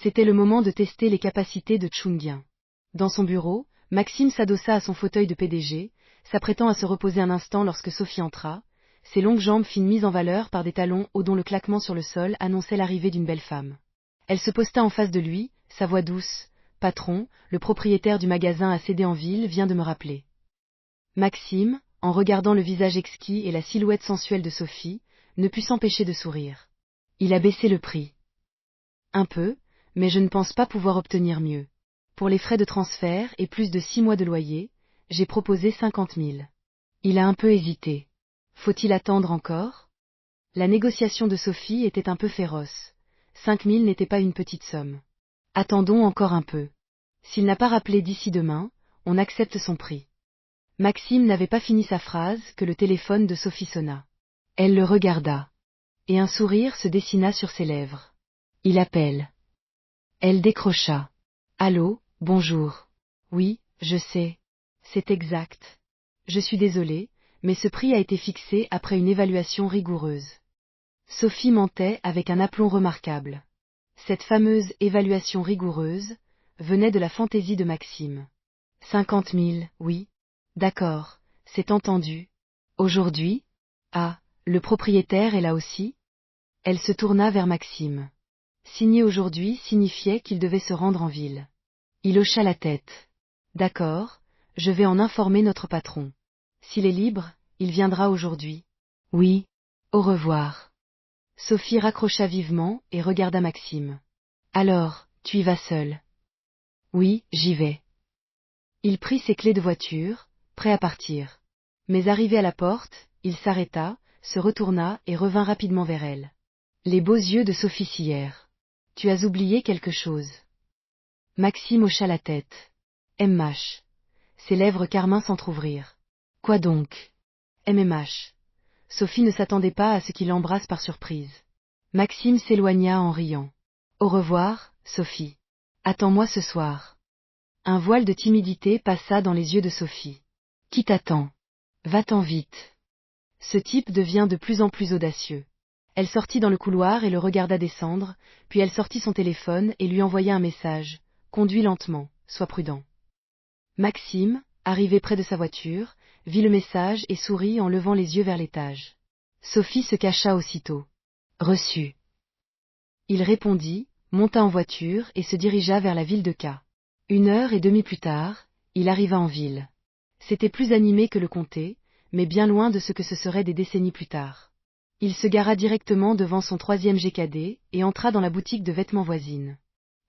C'était le moment de tester les capacités de Chungyang. Dans son bureau, Maxime s'adossa à son fauteuil de PDG, s'apprêtant à se reposer un instant lorsque Sophie entra, ses longues jambes fines mises en valeur par des talons hauts dont le claquement sur le sol annonçait l'arrivée d'une belle femme. Elle se posta en face de lui, sa voix douce. « Patron, le propriétaire du magasin à céder en ville vient de me rappeler. » Maxime, en regardant le visage exquis et la silhouette sensuelle de Sophie, ne put s'empêcher de sourire. Il a baissé le prix. Un peu, mais je ne pense pas pouvoir obtenir mieux. Pour les frais de transfert et plus de 6 mois de loyer, j'ai proposé 50 000. Il a un peu hésité. Faut-il attendre encore? La négociation de Sophie était un peu féroce. 5 000 n'était pas une petite somme. Attendons encore un peu. S'il n'a pas rappelé d'ici demain, on accepte son prix. Maxime n'avait pas fini sa phrase que le téléphone de Sophie sonna. Elle le regarda. Et un sourire se dessina sur ses lèvres. Il appelle. Elle décrocha. Allô, bonjour. Oui, je sais. C'est exact. Je suis désolée, mais ce prix a été fixé après une évaluation rigoureuse. Sophie mentait avec un aplomb remarquable. Cette fameuse évaluation rigoureuse venait de la fantaisie de Maxime. 50 000, oui. D'accord, c'est entendu. Aujourd'hui? Ah, le propriétaire est là aussi? Elle se tourna vers Maxime. Signer aujourd'hui signifiait qu'il devait se rendre en ville. Il hocha la tête. D'accord, je vais en informer notre patron. S'il est libre, il viendra aujourd'hui. Oui. Au revoir. Sophie raccrocha vivement et regarda Maxime. Alors, tu y vas seul? Oui, j'y vais. Il prit ses clés de voiture, prêt à partir. Mais arrivé à la porte, il s'arrêta, se retourna et revint rapidement vers elle. Les beaux yeux de Sophie sillèrent. Tu as oublié quelque chose. Maxime hocha la tête. MH. Ses lèvres carmin s'entr'ouvrirent. Quoi donc? MMH. Sophie ne s'attendait pas à ce qu'il l'embrasse par surprise. Maxime s'éloigna en riant. Au revoir, Sophie. Attends-moi ce soir. Un voile de timidité passa dans les yeux de Sophie. Qui t'attend? Va-t'en vite. Ce type devient de plus en plus audacieux. Elle sortit dans le couloir et le regarda descendre, puis elle sortit son téléphone et lui envoya un message. Conduis lentement, sois prudent. Maxime, arrivé près de sa voiture, vit le message et sourit en levant les yeux vers l'étage. Sophie se cacha aussitôt. Reçu. Il répondit, monta en voiture et se dirigea vers la ville de K. 1h30 plus tard, il arriva en ville. C'était plus animé que le comté, mais bien loin de ce que ce serait des décennies plus tard. Il se gara directement devant son 3e GKD et entra dans la boutique de vêtements voisine.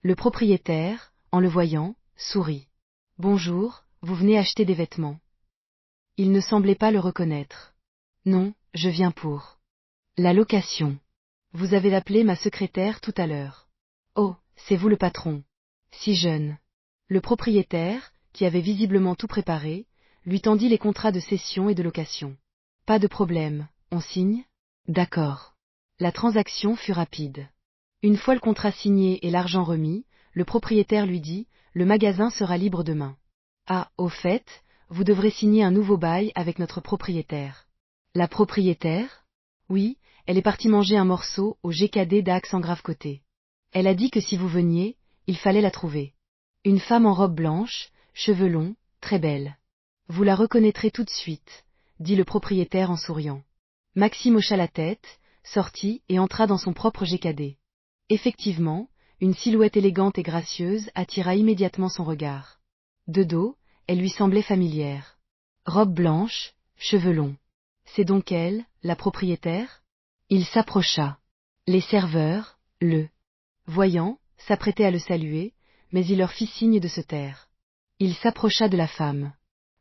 Le propriétaire, en le voyant, sourit. Bonjour, vous venez acheter des vêtements. Il ne semblait pas le reconnaître. Non, je viens pour la location. Vous avez appelé ma secrétaire tout à l'heure. Oh, c'est vous le patron. Si jeune. Le propriétaire, qui avait visiblement tout préparé, lui tendit les contrats de cession et de location. Pas de problème, on signe? D'accord. La transaction fut rapide. Une fois le contrat signé et l'argent remis, le propriétaire lui dit, le magasin sera libre demain. Ah, au fait, vous devrez signer un nouveau bail avec notre propriétaire. La propriétaire? Oui, elle est partie manger un morceau au GKD d'Axe en Grave-Côté. Elle a dit que si vous veniez, il fallait la trouver. Une femme en robe blanche, cheveux longs, très belle. Vous la reconnaîtrez tout de suite, dit le propriétaire en souriant. Maxime hocha la tête, sortit et entra dans son propre GKD. Effectivement, une silhouette élégante et gracieuse attira immédiatement son regard. De dos, elle lui semblait familière. Robe blanche, cheveux longs. C'est donc elle, la propriétaire? Il s'approcha. Les serveurs, le voyant, s'apprêtaient à le saluer, mais il leur fit signe de se taire. Il s'approcha de la femme.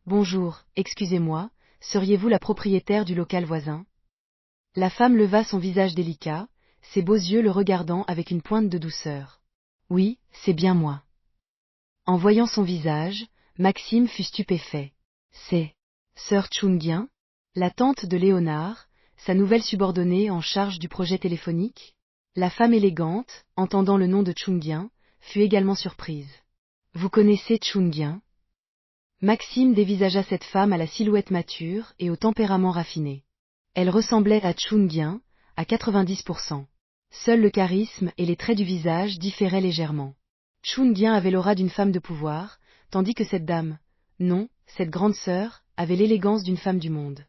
Bonjour, excusez-moi, seriez-vous la propriétaire du local voisin? La femme leva son visage délicat, ses beaux yeux le regardant avec une pointe de douceur. Oui, c'est bien moi. En voyant son visage, Maxime fut stupéfait. C'est Sœur Chungyang, la tante de Léonard, sa nouvelle subordonnée en charge du projet téléphonique? La femme élégante, entendant le nom de Chungyang, fut également surprise. Vous connaissez Chungyang? Maxime dévisagea cette femme à la silhouette mature et au tempérament raffiné. Elle ressemblait à Chungyang, à 90%. Seul le charisme et les traits du visage différaient légèrement. Chun-Gien avait l'aura d'une femme de pouvoir, tandis que cette dame, non, cette grande sœur, avait l'élégance d'une femme du monde.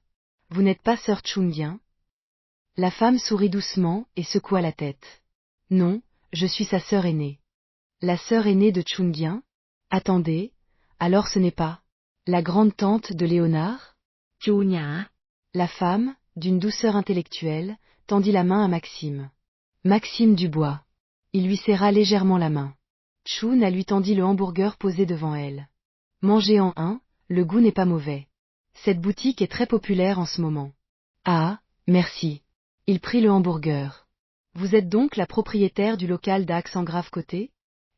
Vous n'êtes pas sœur Chun-Gien? La femme sourit doucement et secoua la tête. Non, je suis sa sœur aînée. La sœur aînée de Chun-Gien? Attendez, alors ce n'est pas la grande tante de Léonard? Chú-Nhã. La femme, d'une douceur intellectuelle, tendit la main à Maxime. Maxime Dubois. Il lui serra légèrement la main. Chun lui tendit le hamburger posé devant elle. Mangez en un, le goût n'est pas mauvais. Cette boutique est très populaire en ce moment. Ah, merci. Il prit le hamburger. Vous êtes donc la propriétaire du local d'Accent Grave Côté?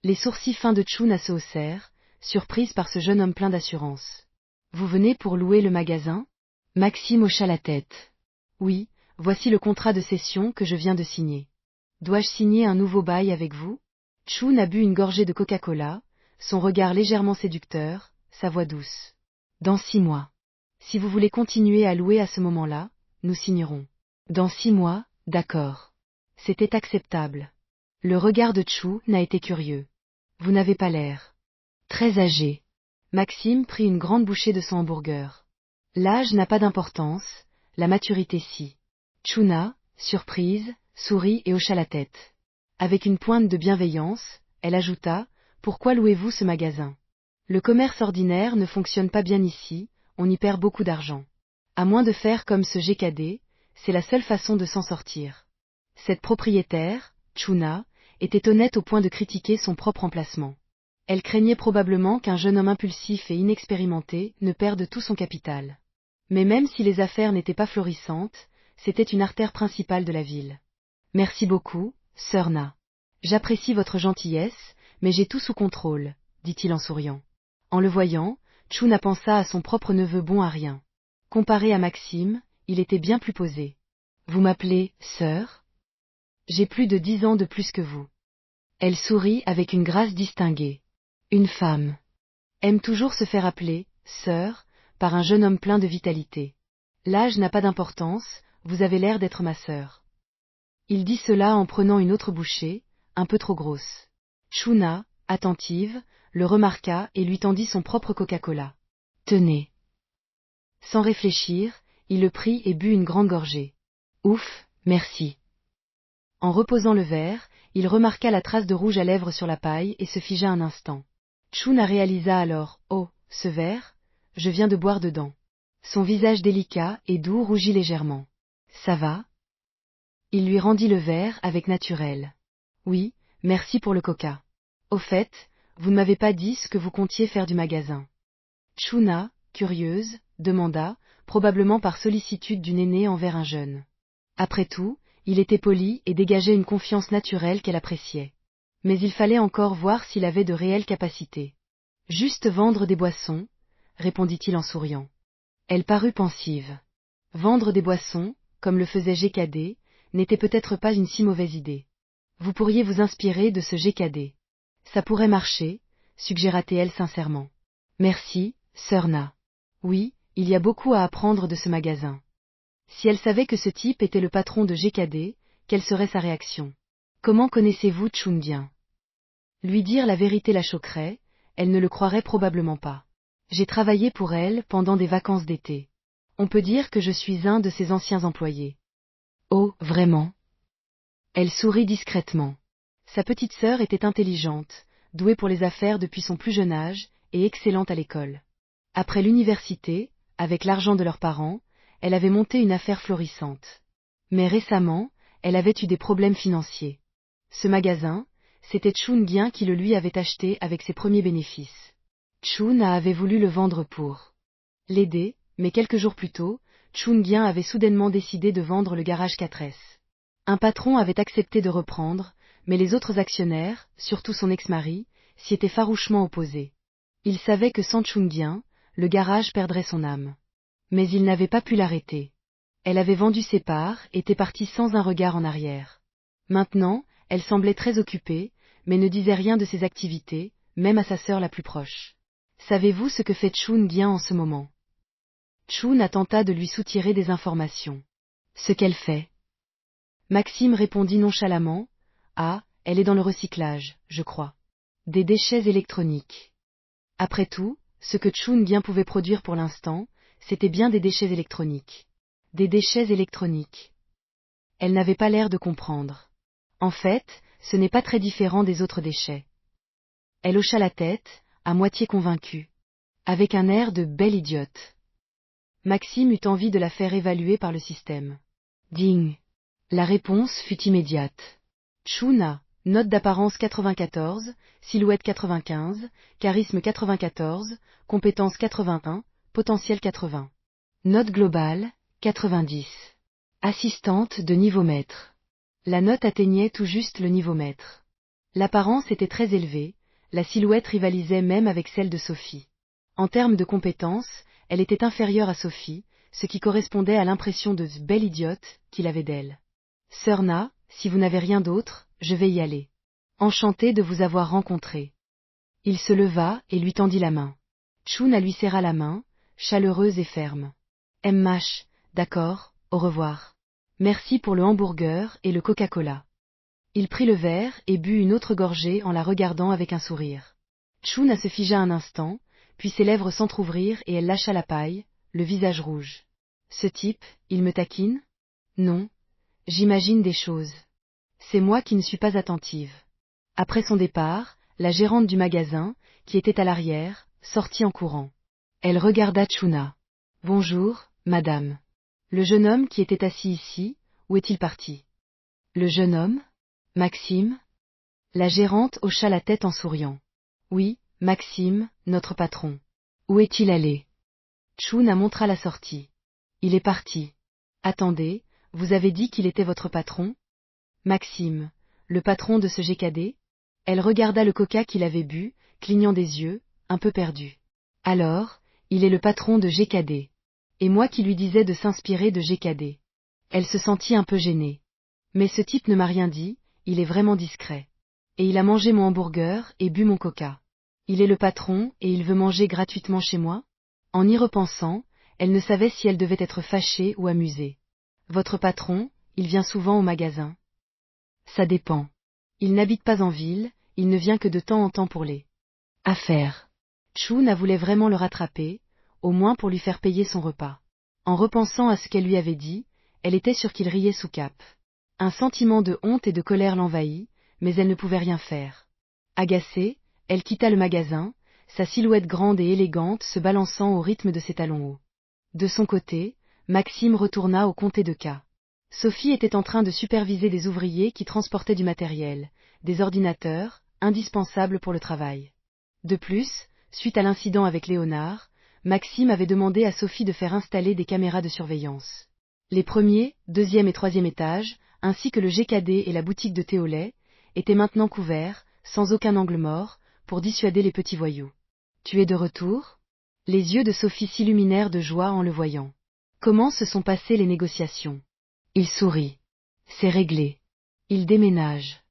Les sourcils fins de Chun se haussèrent, surprise par ce jeune homme plein d'assurance. Vous venez pour louer le magasin? Maxime hocha la tête. Oui, voici le contrat de cession que je viens de signer. Dois-je signer un nouveau bail avec vous? Chun a bu une gorgée de Coca-Cola, son regard légèrement séducteur, sa voix douce. Dans 6 mois. Si vous voulez continuer à louer à ce moment-là, nous signerons. Dans 6 mois, d'accord. C'était acceptable. Le regard de Chun n'a été curieux. Vous n'avez pas l'air très âgé. Maxime prit une grande bouchée de son hamburger. L'âge n'a pas d'importance, la maturité si. Chuna, surprise, sourit et hocha la tête. Avec une pointe de bienveillance, elle ajouta, pourquoi louez-vous ce magasin? Le commerce ordinaire ne fonctionne pas bien ici, on y perd beaucoup d'argent. À moins de faire comme ce GKD, c'est la seule façon de s'en sortir. Cette propriétaire, Chuna, était honnête au point de critiquer son propre emplacement. Elle craignait probablement qu'un jeune homme impulsif et inexpérimenté ne perde tout son capital. Mais même si les affaires n'étaient pas florissantes, c'était une artère principale de la ville. Merci beaucoup, sœur Na. J'apprécie votre gentillesse, mais j'ai tout sous contrôle, dit-il en souriant. En le voyant, Chun pensa à son propre neveu bon à rien. Comparé à Maxime, il était bien plus posé. Vous m'appelez sœur? J'ai plus de 10 ans de plus que vous. Elle sourit avec une grâce distinguée. Une femme aime toujours se faire appeler sœur par un jeune homme plein de vitalité. L'âge n'a pas d'importance, vous avez l'air d'être ma sœur. Il dit cela en prenant une autre bouchée, un peu trop grosse. Chuna, attentive, le remarqua et lui tendit son propre Coca-Cola. Tenez. Sans réfléchir, il le prit et but une grande gorgée. Ouf, merci. En reposant le verre, il remarqua la trace de rouge à lèvres sur la paille et se figea un instant. Chun réalisa alors, oh, ce verre, je viens de boire dedans. Son visage délicat et doux rougit légèrement. Ça va? Il lui rendit le verre avec naturel. Oui, merci pour le coca. Au fait, vous ne m'avez pas dit ce que vous comptiez faire du magasin. Chuna, curieuse, demanda, probablement par sollicitude d'une aînée envers un jeune. Après tout, il était poli et dégageait une confiance naturelle qu'elle appréciait. Mais il fallait encore voir s'il avait de réelles capacités. Juste vendre des boissons, répondit-il en souriant. Elle parut pensive. Vendre des boissons, comme le faisait GKD, n'était peut-être pas une si mauvaise idée. Vous pourriez vous inspirer de ce GKD. Ça pourrait marcher, suggéra-t-elle sincèrement. Merci, sœur Na. Oui, il y a beaucoup à apprendre de ce magasin. Si elle savait que ce type était le patron de GKD, quelle serait sa réaction? Comment connaissez-vous Chun-Gien? Lui dire la vérité la choquerait, elle ne le croirait probablement pas. J'ai travaillé pour elle pendant des vacances d'été. On peut dire que je suis un de ses anciens employés. Oh, vraiment? Elle sourit discrètement. Sa petite sœur était intelligente, douée pour les affaires depuis son plus jeune âge, et excellente à l'école. Après l'université, avec l'argent de leurs parents, elle avait monté une affaire florissante. Mais récemment, elle avait eu des problèmes financiers. Ce magasin, c'était Chun-Gien qui le lui avait acheté avec ses premiers bénéfices. Chun avait voulu le vendre pour l'aider, mais quelques jours plus tôt, Chun-Gien avait soudainement décidé de vendre le garage 4S. Un patron avait accepté de reprendre, mais les autres actionnaires, surtout son ex-mari, s'y étaient farouchement opposés. Il savait que sans Chun-Gien, le garage perdrait son âme. Mais il n'avait pas pu l'arrêter. Elle avait vendu ses parts, était partie sans un regard en arrière. Maintenant, elle semblait très occupée, mais ne disait rien de ses activités, même à sa sœur la plus proche. Savez-vous ce que fait Chun-Gien en ce moment? Chun tenta de lui soutirer des informations. Ce qu'elle fait. Maxime répondit nonchalamment. Ah, elle est dans le recyclage, je crois. Des déchets électroniques. Après tout, ce que Chun-Gien pouvait produire pour l'instant, c'était bien des déchets électroniques. Des déchets électroniques. Elle n'avait pas l'air de comprendre. En fait, ce n'est pas très différent des autres déchets. Elle hocha la tête, à moitié convaincue. Avec un air de belle idiote. Maxime eut envie de la faire évaluer par le système. Ding. La réponse fut immédiate. Chuna, note d'apparence 94, silhouette 95, charisme 94, compétence 81, potentiel 80. Note globale, 90. Assistante de niveau maître. La note atteignait tout juste le niveau maître. L'apparence était très élevée, la silhouette rivalisait même avec celle de Sophie. En termes de compétences, elle était inférieure à Sophie, ce qui correspondait à l'impression de belle idiote qu'il avait d'elle. Sœur Na, si vous n'avez rien d'autre, je vais y aller. Enchanté de vous avoir rencontré. Il se leva et lui tendit la main. Chuna lui serra la main, chaleureuse et ferme. MH, d'accord, au revoir. Merci pour le hamburger et le Coca-Cola. Il prit le verre et but une autre gorgée en la regardant avec un sourire. Chuna se figea un instant, puis ses lèvres s'entr'ouvrirent et elle lâcha la paille, le visage rouge. Ce type, il me taquine? Non. J'imagine des choses. C'est moi qui ne suis pas attentive. Après son départ, la gérante du magasin, qui était à l'arrière, sortit en courant. Elle regarda Chuna. Bonjour, madame. Le jeune homme qui était assis ici, où est-il parti? Le jeune homme? Maxime? La gérante hocha la tête en souriant. Oui, Maxime, notre patron. Où est-il allé? Chuna montra la sortie. Il est parti. Attendez, vous avez dit qu'il était votre patron? Maxime, le patron de ce GKD? Elle regarda le coca qu'il avait bu, clignant des yeux, un peu perdu. Alors, il est le patron de GKD. Et moi qui lui disais de s'inspirer de GKD. Elle se sentit un peu gênée. Mais ce type ne m'a rien dit, il est vraiment discret. Et il a mangé mon hamburger et bu mon coca. Il est le patron et il veut manger gratuitement chez moi? En y repensant, elle ne savait si elle devait être fâchée ou amusée. Votre patron, il vient souvent au magasin? Ça dépend. Il n'habite pas en ville, il ne vient que de temps en temps pour les affaires. Chuna voulait vraiment le rattraper, au moins pour lui faire payer son repas. En repensant à ce qu'elle lui avait dit, elle était sûre qu'il riait sous cap. Un sentiment de honte et de colère l'envahit, mais elle ne pouvait rien faire. Agacée, elle quitta le magasin, sa silhouette grande et élégante se balançant au rythme de ses talons hauts. De son côté, Maxime retourna au comté de K. Sophie était en train de superviser des ouvriers qui transportaient du matériel, des ordinateurs, indispensables pour le travail. De plus, suite à l'incident avec Léonard, Maxime avait demandé à Sophie de faire installer des caméras de surveillance. Les premier, deuxième et troisième étages, ainsi que le GKD et la boutique de thé au lait, étaient maintenant couverts, sans aucun angle mort, pour dissuader les petits voyous. Tu es de retour? Les yeux de Sophie s'illuminèrent de joie en le voyant. Comment se sont passées les négociations? Il sourit. C'est réglé. Il déménage.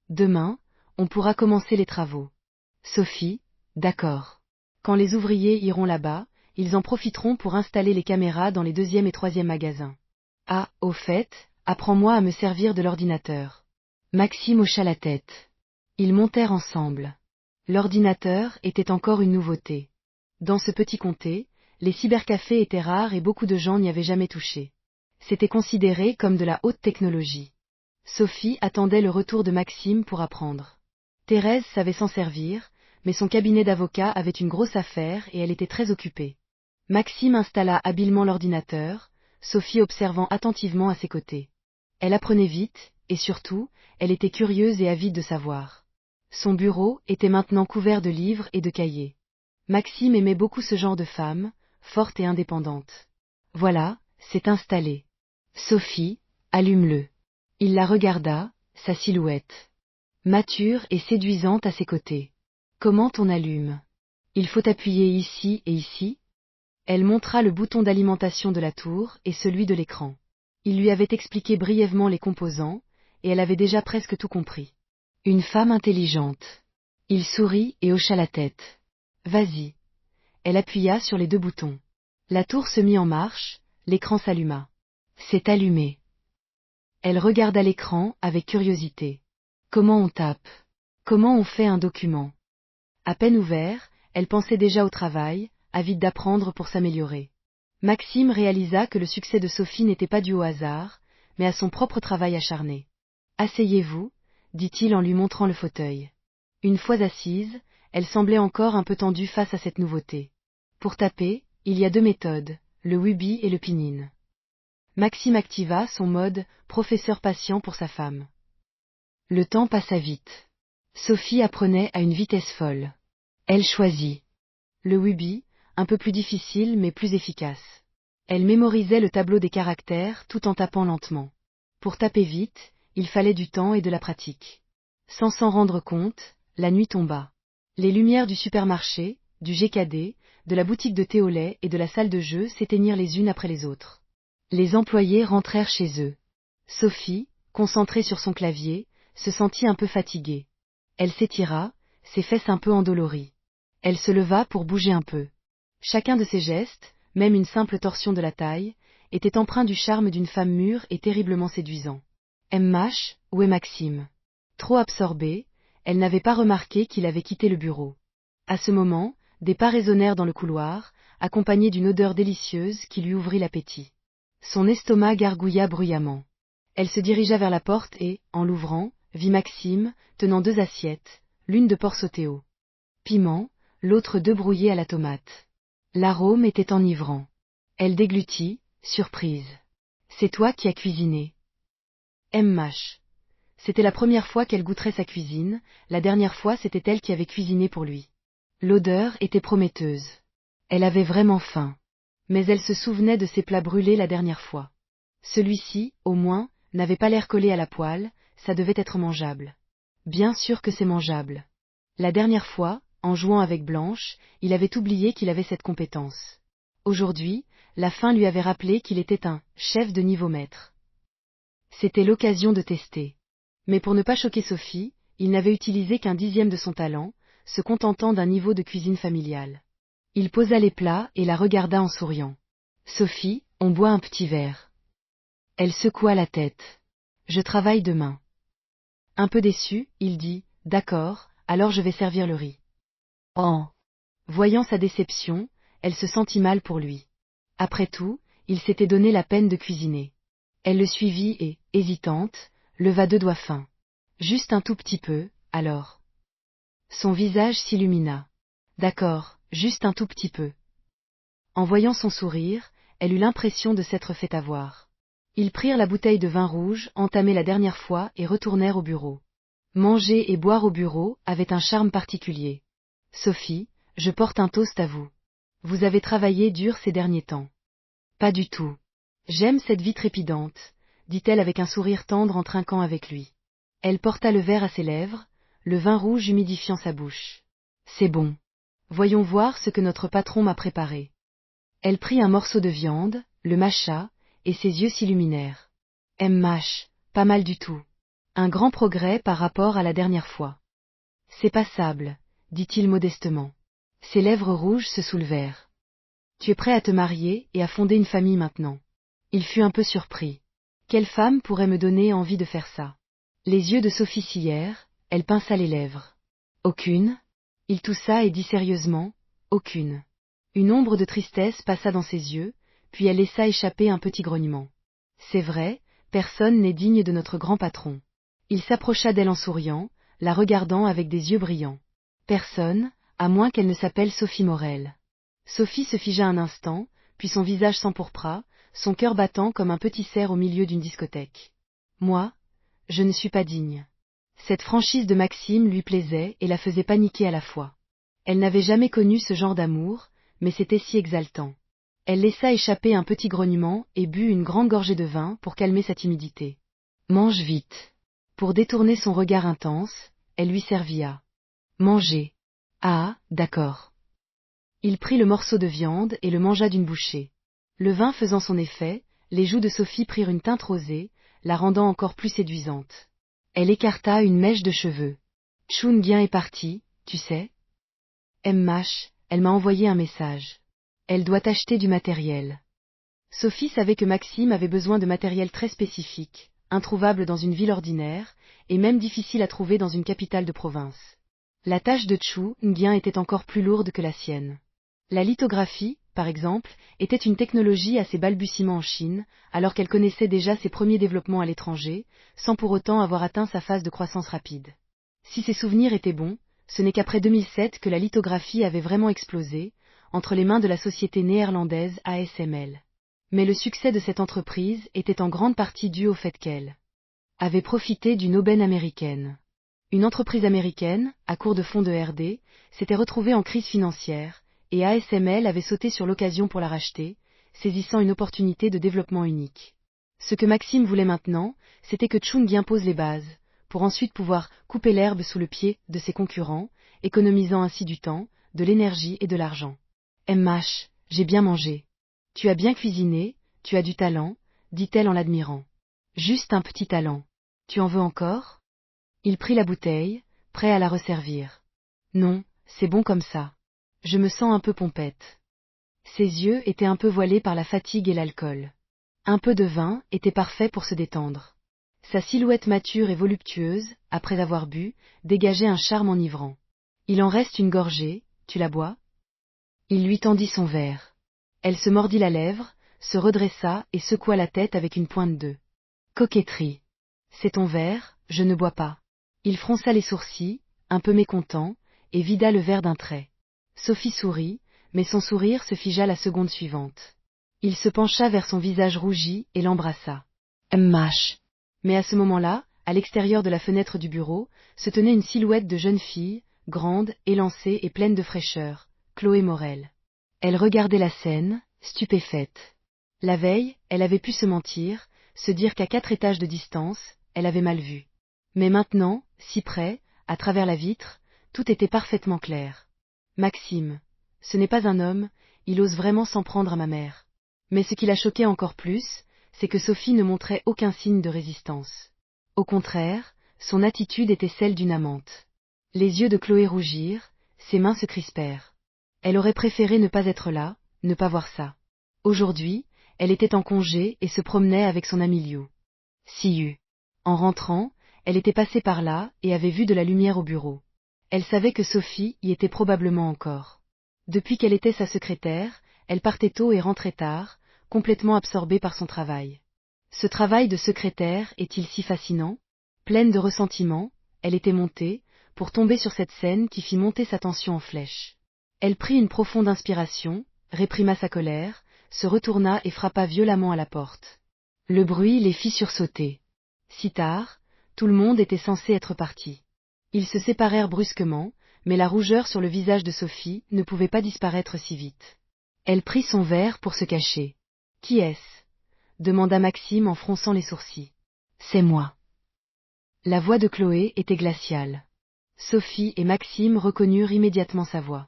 Demain, on pourra commencer les travaux. Sophie, d'accord. Quand les ouvriers iront là-bas, ils en profiteront pour installer les caméras dans les deuxième et troisième magasins. Ah, au fait, apprends-moi à me servir de l'ordinateur. Maxime hocha la tête. Ils montèrent ensemble. L'ordinateur était encore une nouveauté. Dans ce petit comté, les cybercafés étaient rares et beaucoup de gens n'y avaient jamais touché. C'était considéré comme de la haute technologie. Sophie attendait le retour de Maxime pour apprendre. Thérèse savait s'en servir, mais son cabinet d'avocat avait une grosse affaire et elle était très occupée. Maxime installa habilement l'ordinateur, Sophie observant attentivement à ses côtés. Elle apprenait vite, et surtout, elle était curieuse et avide de savoir. Son bureau était maintenant couvert de livres et de cahiers. Maxime aimait beaucoup ce genre de femme, forte et indépendante. Voilà, c'est installé. Sophie, allume-le. Il la regarda, sa silhouette. Mature et séduisante à ses côtés. Comment on allume? Il faut appuyer ici et ici? Elle montra le bouton d'alimentation de la tour et celui de l'écran. Il lui avait expliqué brièvement les composants, et elle avait déjà presque tout compris. Une femme intelligente. Il sourit et hocha la tête. Vas-y. Elle appuya sur les deux boutons. La tour se mit en marche, l'écran s'alluma. C'est allumé. Elle regarda l'écran avec curiosité. Comment on tape? Comment on fait un document? À peine ouvert, elle pensait déjà au travail, avide d'apprendre pour s'améliorer. Maxime réalisa que le succès de Sophie n'était pas dû au hasard, mais à son propre travail acharné. Asseyez-vous, dit-il en lui montrant le fauteuil. Une fois assise, elle semblait encore un peu tendue face à cette nouveauté. Pour taper, il y a deux méthodes, le Wubi et le Pinyin. Maxime activa son mode professeur patient pour sa femme. Le temps passa vite. Sophie apprenait à une vitesse folle. Elle choisit le Wubi, un peu plus difficile mais plus efficace. Elle mémorisait le tableau des caractères tout en tapant lentement. Pour taper vite, il fallait du temps et de la pratique. Sans s'en rendre compte, la nuit tomba. Les lumières du supermarché, du GKD, de la boutique de thé au lait et de la salle de jeu s'éteignirent les unes après les autres. Les employés rentrèrent chez eux. Sophie, concentrée sur son clavier, se sentit un peu fatiguée. Elle s'étira, ses fesses un peu endolories. Elle se leva pour bouger un peu. Chacun de ses gestes, même une simple torsion de la taille, était empreint du charme d'une femme mûre et terriblement séduisant. MH, où est Maxime? Trop absorbée, elle n'avait pas remarqué qu'il avait quitté le bureau. À ce moment, des pas résonnèrent dans le couloir, accompagnés d'une odeur délicieuse qui lui ouvrit l'appétit. Son estomac gargouilla bruyamment. Elle se dirigea vers la porte et, en l'ouvrant, vit Maxime, tenant deux assiettes, l'une de porc sauté au piment, l'autre d'œufs brouillés à la tomate. L'arôme était enivrant. Elle déglutit, surprise. C'est toi qui as cuisiné. MH. C'était la première fois qu'elle goûterait sa cuisine, la dernière fois c'était elle qui avait cuisiné pour lui. L'odeur était prometteuse. Elle avait vraiment faim. Mais elle se souvenait de ses plats brûlés la dernière fois. Celui-ci, au moins, n'avait pas l'air collé à la poêle, ça devait être mangeable. Bien sûr que c'est mangeable. La dernière fois, en jouant avec Blanche, il avait oublié qu'il avait cette compétence. Aujourd'hui, la faim lui avait rappelé qu'il était un chef de niveau maître. C'était l'occasion de tester. Mais pour ne pas choquer Sophie, il n'avait utilisé qu'un dixième de son talent, se contentant d'un niveau de cuisine familiale. Il posa les plats et la regarda en souriant. Sophie, on boit un petit verre. Elle secoua la tête. Je travaille demain. Un peu déçu, il dit, d'accord, alors je vais servir le riz. Oh. Voyant sa déception, elle se sentit mal pour lui. Après tout, il s'était donné la peine de cuisiner. Elle le suivit et, hésitante, leva deux doigts fins. Juste un tout petit peu, alors. Son visage s'illumina. D'accord, juste un tout petit peu. En voyant son sourire, elle eut l'impression de s'être fait avoir. Ils prirent la bouteille de vin rouge entamée la dernière fois et retournèrent au bureau. Manger et boire au bureau avait un charme particulier. Sophie, je porte un toast à vous. Vous avez travaillé dur ces derniers temps. Pas du tout. J'aime cette vie trépidante, dit-elle avec un sourire tendre en trinquant avec lui. Elle porta le verre à ses lèvres, le vin rouge humidifiant sa bouche. C'est bon. Voyons voir ce que notre patron m'a préparé. Elle prit un morceau de viande, le mâcha, et ses yeux s'illuminèrent. Mâche, pas mal du tout. Un grand progrès par rapport à la dernière fois. C'est passable, dit-il modestement. Ses lèvres rouges se soulevèrent. Tu es prêt à te marier et à fonder une famille maintenant. Il fut un peu surpris. Quelle femme pourrait me donner envie de faire ça? Les yeux de Sophie sillèrent, elle pinça les lèvres. Aucune? Il toussa et dit sérieusement, aucune. Une ombre de tristesse passa dans ses yeux, puis elle laissa échapper un petit grognement. C'est vrai, personne n'est digne de notre grand patron. Il s'approcha d'elle en souriant, la regardant avec des yeux brillants. Personne, à moins qu'elle ne s'appelle Sophie Morel. Sophie se figea un instant, puis son visage s'empourpra, son cœur battant comme un petit cerf au milieu d'une discothèque. Moi, je ne suis pas digne. Cette franchise de Maxime lui plaisait et la faisait paniquer à la fois. Elle n'avait jamais connu ce genre d'amour, mais c'était si exaltant. Elle laissa échapper un petit grognement et but une grande gorgée de vin pour calmer sa timidité. Mange vite. Pour détourner son regard intense, elle lui servit à manger. Ah, d'accord. Il prit le morceau de viande et le mangea d'une bouchée. Le vin faisant son effet, les joues de Sophie prirent une teinte rosée, la rendant encore plus séduisante. Elle écarta une mèche de cheveux. Chun-Gien est parti, tu sais. MH, elle m'a envoyé un message. Elle doit acheter du matériel. Sophie savait que Maxime avait besoin de matériel très spécifique, introuvable dans une ville ordinaire, et même difficile à trouver dans une capitale de province. La tâche de Chu Nguyen était encore plus lourde que la sienne. La lithographie, par exemple, était une technologie à ses balbutiements en Chine, alors qu'elle connaissait déjà ses premiers développements à l'étranger, sans pour autant avoir atteint sa phase de croissance rapide. Si ses souvenirs étaient bons, ce n'est qu'après 2007 que la lithographie avait vraiment explosé, entre les mains de la société néerlandaise ASML. Mais le succès de cette entreprise était en grande partie dû au fait qu'elle avait profité d'une aubaine américaine. Une entreprise américaine, à court de fonds de R&D, s'était retrouvée en crise financière, et ASML avait sauté sur l'occasion pour la racheter, saisissant une opportunité de développement unique. Ce que Maxime voulait maintenant, c'était que Chu Nguyen pose les bases, pour ensuite pouvoir couper l'herbe sous le pied de ses concurrents, économisant ainsi du temps, de l'énergie et de l'argent. MH, j'ai bien mangé. Tu as bien cuisiné, tu as du talent, dit-elle en l'admirant. Juste un petit talent. Tu en veux encore? Il prit la bouteille, prêt à la resservir. Non, c'est bon comme ça. Je me sens un peu pompette. Ses yeux étaient un peu voilés par la fatigue et l'alcool. Un peu de vin était parfait pour se détendre. Sa silhouette mature et voluptueuse, après avoir bu, dégageait un charme enivrant. Il en reste une gorgée, tu la bois? Il lui tendit son verre. Elle se mordit la lèvre, se redressa et secoua la tête avec une pointe de coquetterie. C'est ton verre, je ne bois pas. Il fronça les sourcils, un peu mécontent, et vida le verre d'un trait. Sophie sourit, mais son sourire se figea la seconde suivante. Il se pencha vers son visage rougi et l'embrassa. MH. Mais à ce moment-là, à l'extérieur de la fenêtre du bureau, se tenait une silhouette de jeune fille, grande, élancée et pleine de fraîcheur, Chloé Morel. Elle regardait la scène, stupéfaite. La veille, elle avait pu se mentir, se dire qu'à 4 étages de distance, elle avait mal vu. Mais maintenant, si près, à travers la vitre, tout était parfaitement clair. Maxime, ce n'est pas un homme, il ose vraiment s'en prendre à ma mère. Mais ce qui la choquait encore plus, c'est que Sophie ne montrait aucun signe de résistance. Au contraire, son attitude était celle d'une amante. Les yeux de Chloé rougirent, ses mains se crispèrent. Elle aurait préféré ne pas être là, ne pas voir ça. Aujourd'hui, elle était en congé et se promenait avec son ami Liu. Siu. En rentrant, elle était passée par là et avait vu de la lumière au bureau. Elle savait que Sophie y était probablement encore. Depuis qu'elle était sa secrétaire, elle partait tôt et rentrait tard, complètement absorbée par son travail. Ce travail de secrétaire est-il si fascinant? Pleine de ressentiment, elle était montée, pour tomber sur cette scène qui fit monter sa tension en flèche. Elle prit une profonde inspiration, réprima sa colère, se retourna et frappa violemment à la porte. Le bruit les fit sursauter. Si tard, tout le monde était censé être parti. Ils se séparèrent brusquement, mais la rougeur sur le visage de Sophie ne pouvait pas disparaître si vite. Elle prit son verre pour se cacher. « Qui est-ce » demanda Maxime en fronçant les sourcils. « C'est moi. » La voix de Chloé était glaciale. Sophie et Maxime reconnurent immédiatement sa voix.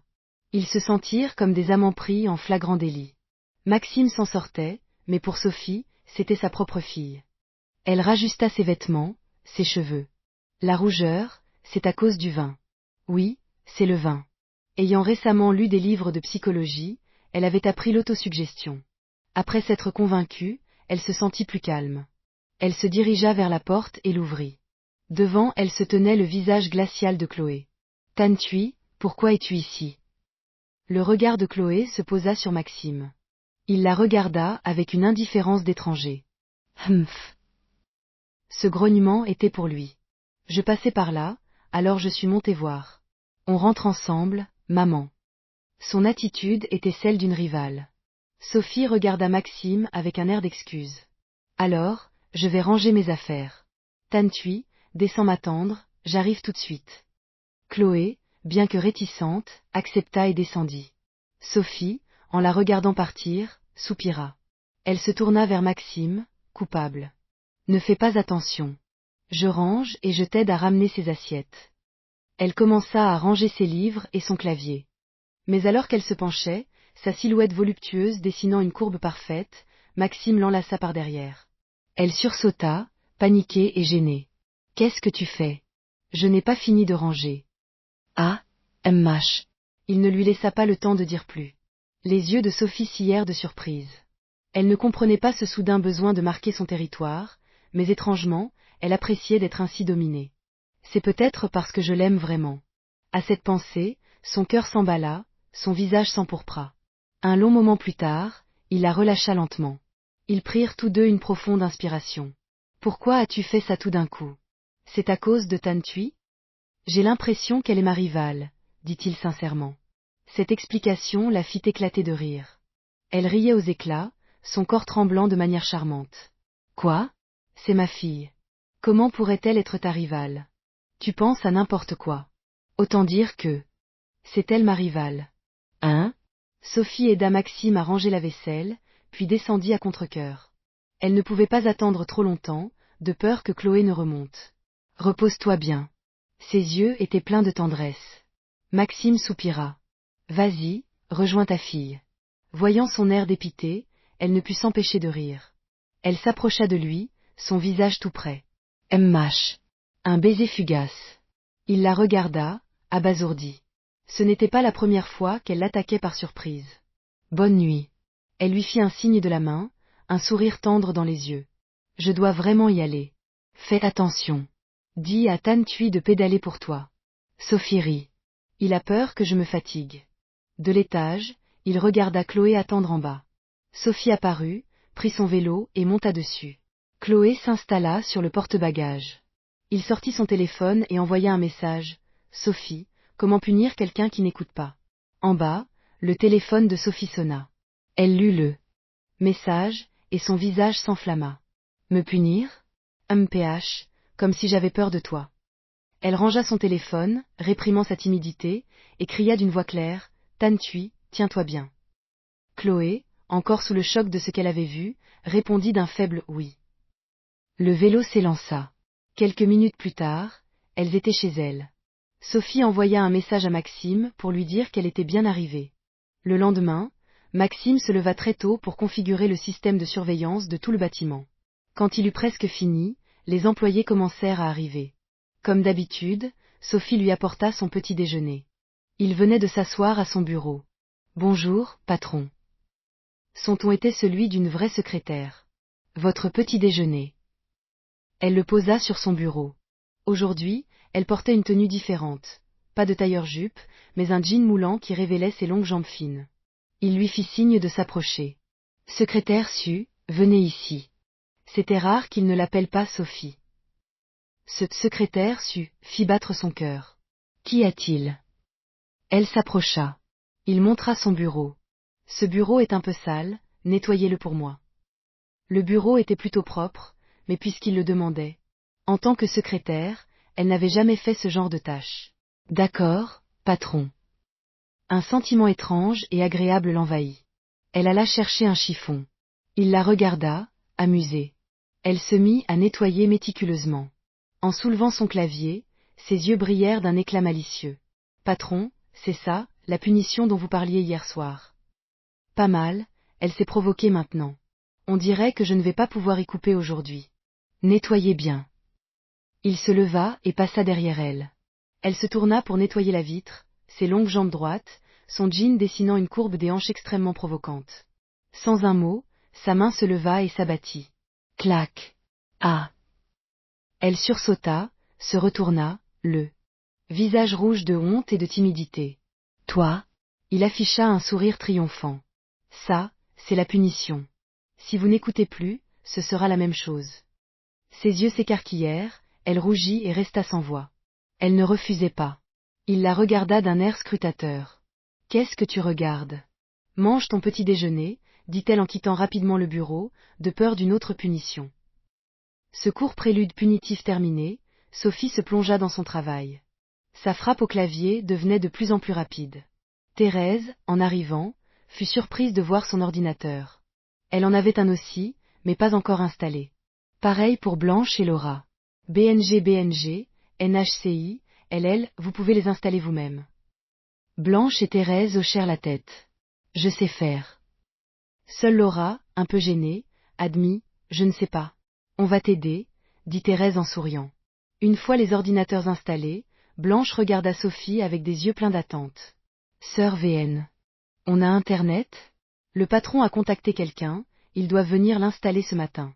Ils se sentirent comme des amants pris en flagrant délit. Maxime s'en sortait, mais pour Sophie, c'était sa propre fille. Elle rajusta ses vêtements, ses cheveux. La rougeur, c'est à cause du vin. Oui, c'est le vin. Ayant récemment lu des livres de psychologie, elle avait appris l'autosuggestion. Après s'être convaincue, elle se sentit plus calme. Elle se dirigea vers la porte et l'ouvrit. Devant elle se tenait le visage glacial de Chloé. « Tan Thuy, pourquoi es-tu ici ?» Le regard de Chloé se posa sur Maxime. Il la regarda avec une indifférence d'étranger. « Humph !» Ce grognement était pour lui. « Je passais par là, alors je suis montée voir. On rentre ensemble, maman. » Son attitude était celle d'une rivale. Sophie regarda Maxime avec un air d'excuse. « Alors, je vais ranger mes affaires. Tan Thuy, descends m'attendre, j'arrive tout de suite. » Chloé, bien que réticente, accepta et descendit. Sophie, en la regardant partir, soupira. Elle se tourna vers Maxime, coupable. « Ne fais pas attention. Je range et je t'aide à ramener ses assiettes. » Elle commença à ranger ses livres et son clavier. Mais alors qu'elle se penchait, sa silhouette voluptueuse dessinant une courbe parfaite, Maxime l'enlaça par derrière. Elle sursauta, paniquée et gênée. « Qu'est-ce que tu fais? Je n'ai pas fini de ranger. » Ah, MH. Il ne lui laissa pas le temps de dire plus. Les yeux de Sophie sillèrent de surprise. Elle ne comprenait pas ce soudain besoin de marquer son territoire, mais étrangement, elle appréciait d'être ainsi dominée. C'est peut-être parce que je l'aime vraiment. À cette pensée, son cœur s'emballa, son visage s'empourpra. Un long moment plus tard, il la relâcha lentement. Ils prirent tous deux une profonde inspiration. Pourquoi as-tu fait ça tout d'un coup? C'est à cause de Tan Tui? J'ai l'impression qu'elle est ma rivale, dit-il sincèrement. Cette explication la fit éclater de rire. Elle riait aux éclats, son corps tremblant de manière charmante. Quoi? C'est ma fille. Comment pourrait-elle être ta rivale? Tu penses à n'importe quoi. Autant dire que... C'est elle ma rivale. Hein? Sophie aida Maxime à ranger la vaisselle, puis descendit à contre-cœur. Elle ne pouvait pas attendre trop longtemps, de peur que Chloé ne remonte. Repose-toi bien. Ses yeux étaient pleins de tendresse. Maxime soupira. Vas-y, rejoins ta fille. Voyant son air dépité, elle ne put s'empêcher de rire. Elle s'approcha de lui, son visage tout près. Mh. Un baiser fugace. Il la regarda, abasourdi. Ce n'était pas la première fois qu'elle l'attaquait par surprise. Bonne nuit. Elle lui fit un signe de la main, un sourire tendre dans les yeux. Je dois vraiment y aller. Fais attention. Dis à Tan Tui de pédaler pour toi. Sophie rit. Il a peur que je me fatigue. De l'étage, il regarda Chloé attendre en bas. Sophie apparut, prit son vélo et monta dessus. Chloé s'installa sur le porte-bagages. Il sortit son téléphone et envoya un message. Sophie, comment punir quelqu'un qui n'écoute pas? En bas, le téléphone de Sophie sonna. Elle lut le message, et son visage s'enflamma. Me punir? Mph, comme si j'avais peur de toi. Elle rangea son téléphone, réprimant sa timidité, et cria d'une voix claire, Tan Tui, tiens-toi bien. Chloé, encore sous le choc de ce qu'elle avait vu, répondit d'un faible oui. Le vélo s'élança. Quelques minutes plus tard, elles étaient chez elle. Sophie envoya un message à Maxime pour lui dire qu'elle était bien arrivée. Le lendemain, Maxime se leva très tôt pour configurer le système de surveillance de tout le bâtiment. Quand il eut presque fini, les employés commencèrent à arriver. Comme d'habitude, Sophie lui apporta son petit déjeuner. Il venait de s'asseoir à son bureau. Bonjour, patron. Son ton était celui d'une vraie secrétaire. Votre petit déjeuner. Elle le posa sur son bureau. Aujourd'hui, elle portait une tenue différente. Pas de tailleur-jupe, mais un jean moulant qui révélait ses longues jambes fines. Il lui fit signe de s'approcher. Secrétaire Su, venez ici. C'était rare qu'il ne l'appelle pas Sophie. Ce secrétaire Su fit battre son cœur. Qu'y a-t-il? Elle s'approcha. Il montra son bureau. Ce bureau est un peu sale, nettoyez-le pour moi. Le bureau était plutôt propre, mais puisqu'il le demandait. En tant que secrétaire, elle n'avait jamais fait ce genre de tâche. D'accord, patron. Un sentiment étrange et agréable l'envahit. Elle alla chercher un chiffon. Il la regarda, amusée. Elle se mit à nettoyer méticuleusement. En soulevant son clavier, ses yeux brillèrent d'un éclat malicieux. Patron, c'est ça, la punition dont vous parliez hier soir. Pas mal, elle s'est provoquée maintenant. On dirait que je ne vais pas pouvoir y couper aujourd'hui. Nettoyez bien. Il se leva et passa derrière elle. Elle se tourna pour nettoyer la vitre, ses longues jambes droites, son jean dessinant une courbe des hanches extrêmement provocante. Sans un mot, sa main se leva et s'abattit. Clac. Ah. Elle sursauta, se retourna, le visage rouge de honte et de timidité. Toi? Il afficha un sourire triomphant. Ça, c'est la punition. Si vous n'écoutez plus, ce sera la même chose. Ses yeux s'écarquillèrent, elle rougit et resta sans voix. Elle ne refusait pas. Il la regarda d'un air scrutateur. Qu'est-ce que tu regardes? Mange ton petit déjeuner, dit-elle en quittant rapidement le bureau, de peur d'une autre punition. Ce court prélude punitif terminé, Sophie se plongea dans son travail. Sa frappe au clavier devenait de plus en plus rapide. Thérèse, en arrivant, fut surprise de voir son ordinateur. Elle en avait un aussi, mais pas encore installé. Pareil pour Blanche et Laura. BNG, NHCI, LL, vous pouvez les installer vous-même. Blanche et Thérèse hochèrent la tête. Je sais faire. Seule Laura, un peu gênée, admit, je ne sais pas. On va t'aider, dit Thérèse en souriant. Une fois les ordinateurs installés, Blanche regarda Sophie avec des yeux pleins d'attente. Sœur VN. On a Internet? Le patron a contacté quelqu'un, il doit venir l'installer ce matin.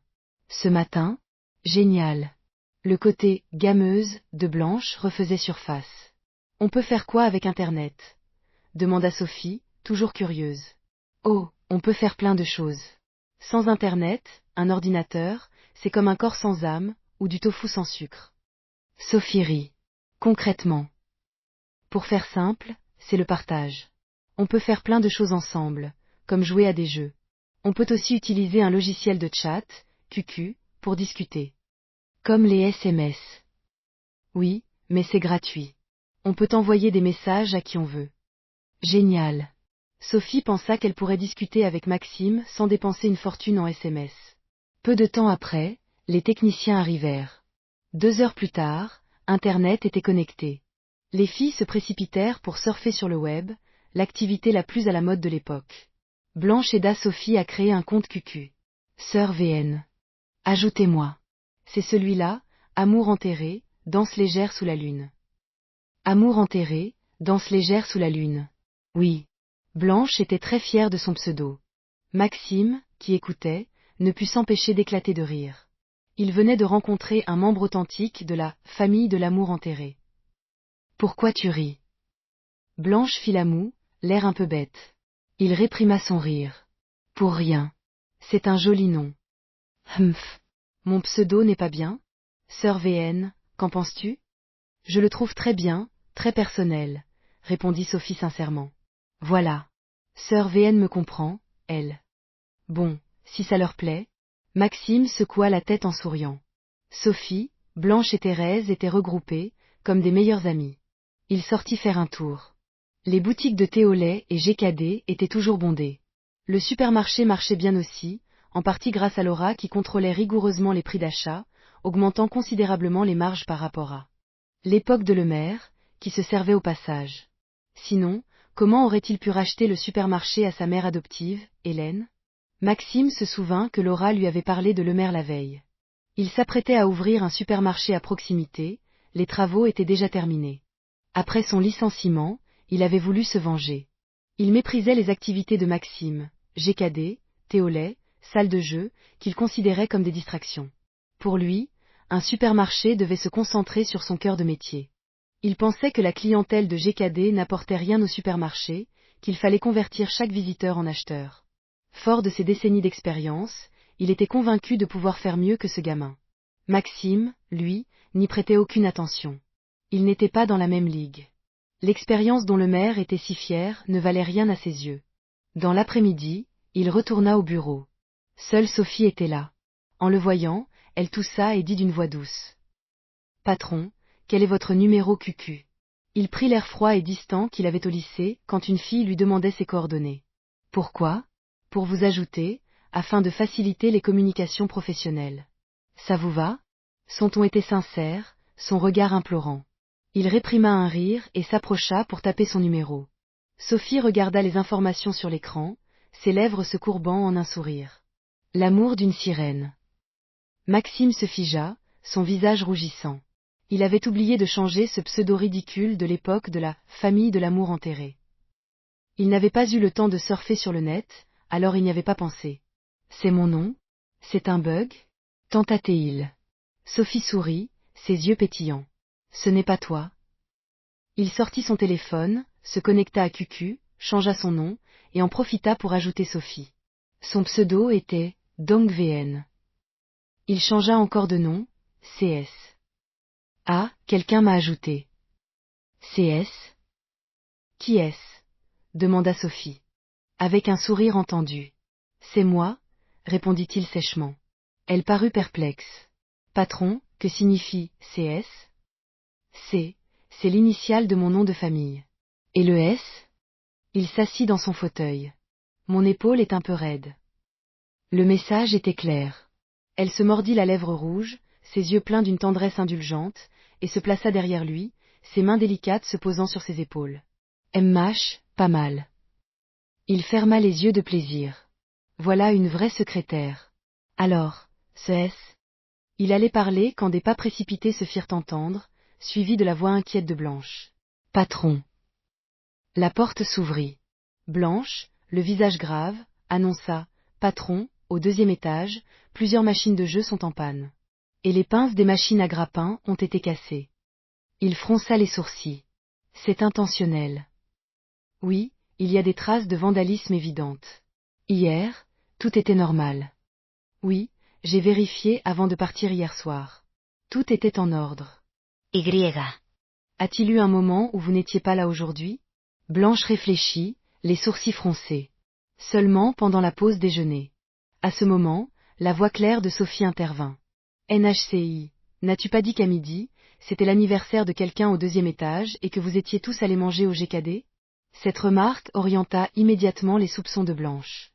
Ce matin? Génial. Le côté « gameuse » de Blanche refaisait surface. On peut faire quoi avec Internet? Demanda Sophie, toujours curieuse. Oh, on peut faire plein de choses. Sans Internet, un ordinateur, c'est comme un corps sans âme, ou du tofu sans sucre. Sophie rit. Concrètement. Pour faire simple, c'est le partage. On peut faire plein de choses ensemble, comme jouer à des jeux. On peut aussi utiliser un logiciel de chat, QQ, pour discuter. Comme les SMS. Oui, mais c'est gratuit. On peut envoyer des messages à qui on veut. Génial. Sophie pensa qu'elle pourrait discuter avec Maxime sans dépenser une fortune en SMS. Peu de temps après, les techniciens arrivèrent. 2 heures plus tard, Internet était connecté. Les filles se précipitèrent pour surfer sur le web, l'activité la plus à la mode de l'époque. Blanche aida Sophie à créer un compte QQ. Sœur VN. Ajoutez-moi. C'est celui-là, Amour enterré, danse légère sous la lune. Amour enterré, danse légère sous la lune. Oui. Blanche était très fière de son pseudo. Maxime, qui écoutait, ne put s'empêcher d'éclater de rire. Il venait de rencontrer un membre authentique de la famille de l'amour enterré. Pourquoi tu ris? Blanche fit la moue, l'air un peu bête. Il réprima son rire. Pour rien. C'est un joli nom. Humph. Mon pseudo n'est pas bien? Sœur VN, qu'en penses-tu? Je le trouve très bien, très personnel, répondit Sophie sincèrement. Voilà. Sœur VN me comprend, elle. Bon, si ça leur plaît. Maxime secoua la tête en souriant. Sophie, Blanche et Thérèse étaient regroupées, comme des meilleures amies. Il sortit faire un tour. Les boutiques de thé au lait et GKD étaient toujours bondées. Le supermarché marchait bien aussi, en partie grâce à Laura qui contrôlait rigoureusement les prix d'achat, augmentant considérablement les marges par rapport à l'époque de Lemaire, qui se servait au passage. Sinon, comment aurait-il pu racheter le supermarché à sa mère adoptive, Hélène? Maxime se souvint que Laura lui avait parlé de Lemaire la veille. Il s'apprêtait à ouvrir un supermarché à proximité, les travaux étaient déjà terminés. Après son licenciement, il avait voulu se venger. Il méprisait les activités de Maxime, GKD, thé au lait, salle de jeu, qu'il considérait comme des distractions. Pour lui, un supermarché devait se concentrer sur son cœur de métier. Il pensait que la clientèle de GKD n'apportait rien au supermarché, qu'il fallait convertir chaque visiteur en acheteur. Fort de ses décennies d'expérience, il était convaincu de pouvoir faire mieux que ce gamin. Maxime, lui, n'y prêtait aucune attention. Il n'était pas dans la même ligue. L'expérience dont le maire était si fier ne valait rien à ses yeux. Dans l'après-midi, il retourna au bureau. Seule Sophie était là. En le voyant, elle toussa et dit d'une voix douce. Patron, quel est votre numéro QQ? Il prit l'air froid et distant qu'il avait au lycée quand une fille lui demandait ses coordonnées. Pourquoi? Pour vous ajouter, afin de faciliter les communications professionnelles. Ça vous va? Son ton était sincère, son regard implorant. Il réprima un rire et s'approcha pour taper son numéro. Sophie regarda les informations sur l'écran, ses lèvres se courbant en un sourire. L'amour d'une sirène. Maxime se figea, son visage rougissant. Il avait oublié de changer ce pseudo ridicule de l'époque de la famille de l'amour enterré. Il n'avait pas eu le temps de surfer sur le net, alors il n'y avait pas pensé. C'est mon nom? C'est un bug? Tenta-t-il. Sophie sourit, ses yeux pétillants. Ce n'est pas toi. Il sortit son téléphone, se connecta à QQ, changea son nom, et en profita pour ajouter Sophie. Son pseudo était DongVN. Il changea encore de nom, CS. Ah, quelqu'un m'a ajouté. CS? Qui est-ce? Demanda Sophie. Avec un sourire entendu. C'est moi, répondit-il sèchement. Elle parut perplexe. Patron, que signifie CS? C'est l'initiale de mon nom de famille. Et le S? Il s'assit dans son fauteuil. Mon épaule est un peu raide. Le message était clair. Elle se mordit la lèvre rouge, ses yeux pleins d'une tendresse indulgente, et se plaça derrière lui, ses mains délicates se posant sur ses épaules. MH, pas mal. Il ferma les yeux de plaisir. Voilà une vraie secrétaire. Alors, ce S? Il allait parler quand des pas précipités se firent entendre, suivis de la voix inquiète de Blanche. Patron. La porte s'ouvrit. Blanche, le visage grave, annonça, Patron, au 2e étage, plusieurs machines de jeu sont en panne. Et les pinces des machines à grappin ont été cassées. Il fronça les sourcils. C'est intentionnel. Oui, il y a des traces de vandalisme évidentes. Hier, tout était normal. Oui, j'ai vérifié avant de partir hier soir. Tout était en ordre. Y. A-t-il eu un moment où vous n'étiez pas là aujourd'hui? Blanche réfléchit, les sourcils froncés. Seulement pendant la pause déjeuner. À ce moment, la voix claire de Sophie intervint. NHCI, n'as-tu pas dit qu'à midi, c'était l'anniversaire de quelqu'un au 2e étage et que vous étiez tous allés manger au GKD? Cette remarque orienta immédiatement les soupçons de Blanche.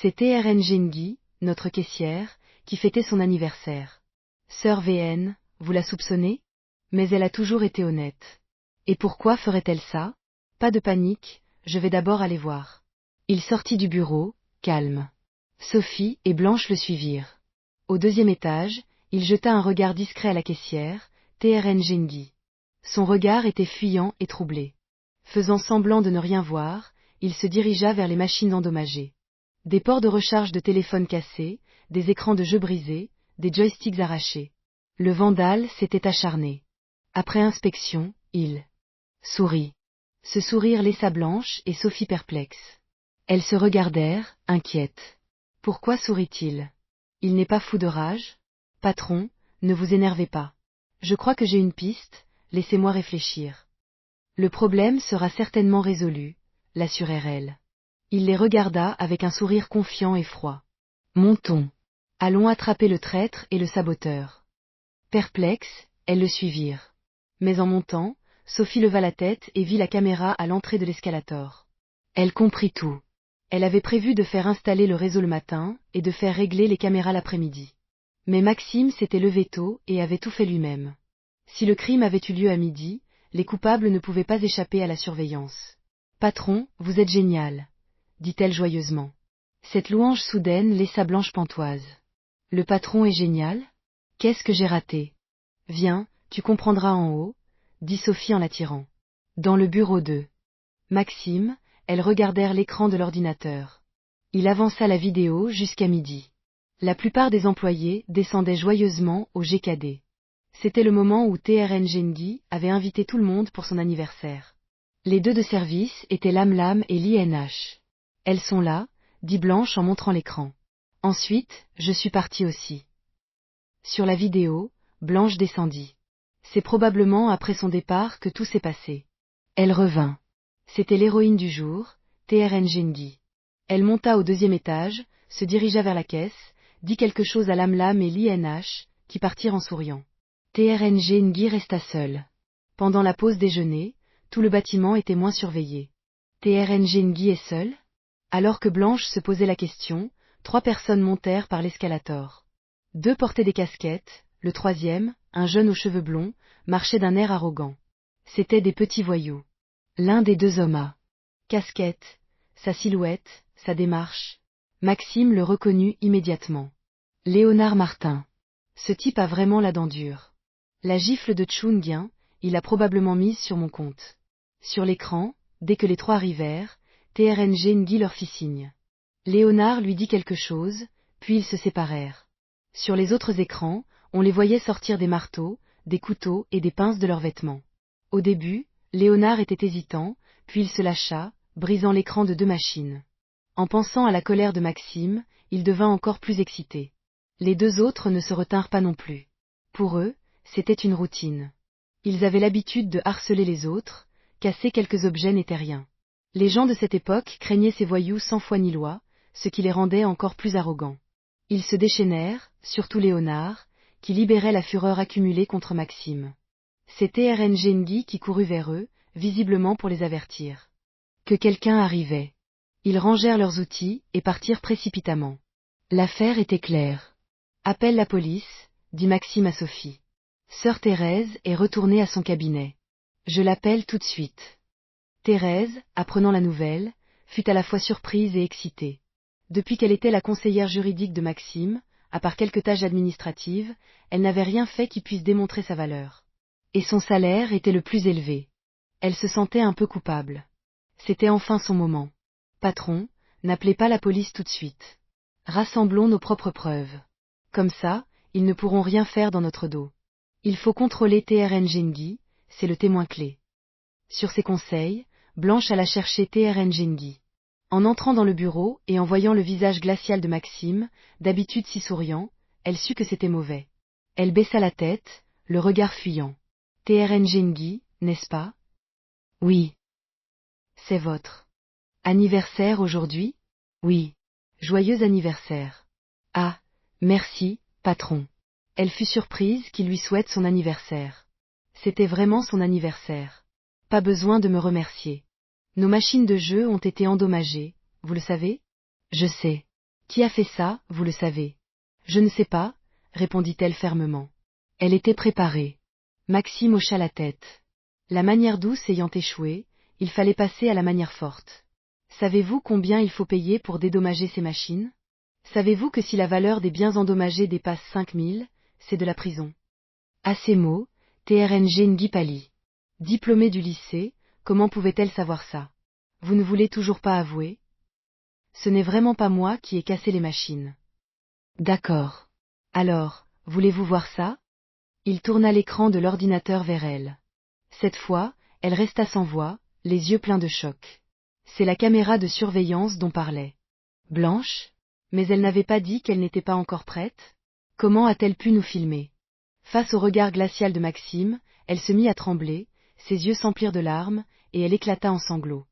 C'était RN Gengi, notre caissière, qui fêtait son anniversaire. Sœur VN, vous la soupçonnez? Mais elle a toujours été honnête. Et pourquoi ferait-elle ça? Pas de panique, je vais d'abord aller voir. Il sortit du bureau, calme. Sophie et Blanche le suivirent. Au 2e étage, il jeta un regard discret à la caissière, TRN Gengi. Son regard était fuyant et troublé. Faisant semblant de ne rien voir, il se dirigea vers les machines endommagées. Des ports de recharge de téléphone cassés, des écrans de jeux brisés, des joysticks arrachés. Le vandale s'était acharné. Après inspection, il sourit. Ce sourire laissa Blanche et Sophie perplexes. Elles se regardèrent, inquiètes. Pourquoi sourit-il? Il n'est pas fou de rage? Patron, ne vous énervez pas. Je crois que j'ai une piste, laissez-moi réfléchir. Le problème sera certainement résolu, l'assurèrent-elles. Il les regarda avec un sourire confiant et froid. Montons. Allons attraper le traître et le saboteur. Perplexes, elles le suivirent. Mais en montant, Sophie leva la tête et vit la caméra à l'entrée de l'escalator. Elle comprit tout. Elle avait prévu de faire installer le réseau le matin et de faire régler les caméras l'après-midi. Mais Maxime s'était levé tôt et avait tout fait lui-même. Si le crime avait eu lieu à midi, les coupables ne pouvaient pas échapper à la surveillance. Patron, vous êtes génial, dit-elle joyeusement. Cette louange soudaine laissa Blanche pantoise. Le patron est génial? Qu'est-ce que j'ai raté? Viens, tu comprendras en haut, dit Sophie en l'attirant. Dans le bureau de Maxime, elles regardèrent l'écran de l'ordinateur. Il avança la vidéo jusqu'à midi. La plupart des employés descendaient joyeusement au GKD. C'était le moment où TRN Gengi avait invité tout le monde pour son anniversaire. Les deux de service étaient Lam et l'INH. Elles sont là, dit Blanche en montrant l'écran. Ensuite, je suis partie aussi. Sur la vidéo, Blanche descendit. C'est probablement après son départ que tout s'est passé. Elle revint. C'était l'héroïne du jour, TRN Gengi. Elle monta au 2e étage, se dirigea vers la caisse, dit quelque chose à Lam et l'INH, qui partirent en souriant. TRN Gengi resta seul. Pendant la pause déjeuner, tout le bâtiment était moins surveillé. TRN Gengi est seul? Alors que Blanche se posait la question, 3 personnes montèrent par l'escalator. 2 portaient des casquettes, le 3e, un jeune aux cheveux blonds, marchait d'un air arrogant. C'étaient des petits voyous. L'un des 2 hommes a casquette, sa silhouette, sa démarche. Maxime le reconnut immédiatement. Léonard Martin. Ce type a vraiment la dent dure. La gifle de Chun-Gien, il a probablement mise sur mon compte. Sur l'écran, dès que les 3 arrivèrent, TRN Gengi leur fit signe. Léonard lui dit quelque chose, puis ils se séparèrent. Sur les autres écrans, on les voyait sortir des marteaux, des couteaux et des pinces de leurs vêtements. Au début, Léonard était hésitant, puis il se lâcha, brisant l'écran de 2 machines. En pensant à la colère de Maxime, il devint encore plus excité. Les 2 autres ne se retinrent pas non plus. Pour eux, c'était une routine. Ils avaient l'habitude de harceler les autres, casser quelques objets n'était rien. Les gens de cette époque craignaient ces voyous sans foi ni loi, ce qui les rendait encore plus arrogants. Ils se déchaînèrent, surtout Léonard, qui libérait la fureur accumulée contre Maxime. C'était RN Gengi qui courut vers eux, visiblement pour les avertir. Que quelqu'un arrivait. Ils rangèrent leurs outils et partirent précipitamment. L'affaire était claire. Appelle la police, dit Maxime à Sophie. Sœur Thérèse est retournée à son cabinet. Je l'appelle tout de suite. Thérèse, apprenant la nouvelle, fut à la fois surprise et excitée. Depuis qu'elle était la conseillère juridique de Maxime, à part quelques tâches administratives, elle n'avait rien fait qui puisse démontrer sa valeur. Et son salaire était le plus élevé. Elle se sentait un peu coupable. C'était enfin son moment. Patron, n'appelez pas la police tout de suite. Rassemblons nos propres preuves. Comme ça, ils ne pourront rien faire dans notre dos. Il faut contrôler TRN Genghi, c'est le témoin clé. Sur ses conseils, Blanche alla chercher TRN Genghi. En entrant dans le bureau et en voyant le visage glacial de Maxime, d'habitude si souriant, elle sut que c'était mauvais. Elle baissa la tête, le regard fuyant. TRN Genghi, n'est-ce pas? Oui. C'est votre anniversaire aujourd'hui? Oui. Joyeux anniversaire. Ah, merci, patron. Elle fut surprise qu'il lui souhaite son anniversaire. C'était vraiment son anniversaire. Pas besoin de me remercier. Nos machines de jeu ont été endommagées, vous le savez? Je sais. Qui a fait ça, vous le savez? Je ne sais pas, répondit-elle fermement. Elle était préparée. Maxime hocha la tête. La manière douce ayant échoué, il fallait passer à la manière forte. Savez-vous combien il faut payer pour dédommager ces machines? Savez-vous que si la valeur des biens endommagés dépasse 5000, c'est de la prison? À ces mots, TRN Genghi pâlit. Diplômée du lycée, comment pouvait-elle savoir ça? Vous ne voulez toujours pas avouer? Ce n'est vraiment pas moi qui ai cassé les machines. D'accord. Alors, voulez-vous voir ça? Il tourna l'écran de l'ordinateur vers elle. Cette fois, elle resta sans voix, les yeux pleins de choc. C'est la caméra de surveillance dont parlait Blanche? Mais elle n'avait pas dit qu'elle n'était pas encore prête? Comment a-t-elle pu nous filmer? Face au regard glacial de Maxime, elle se mit à trembler, ses yeux s'emplirent de larmes, et elle éclata en sanglots.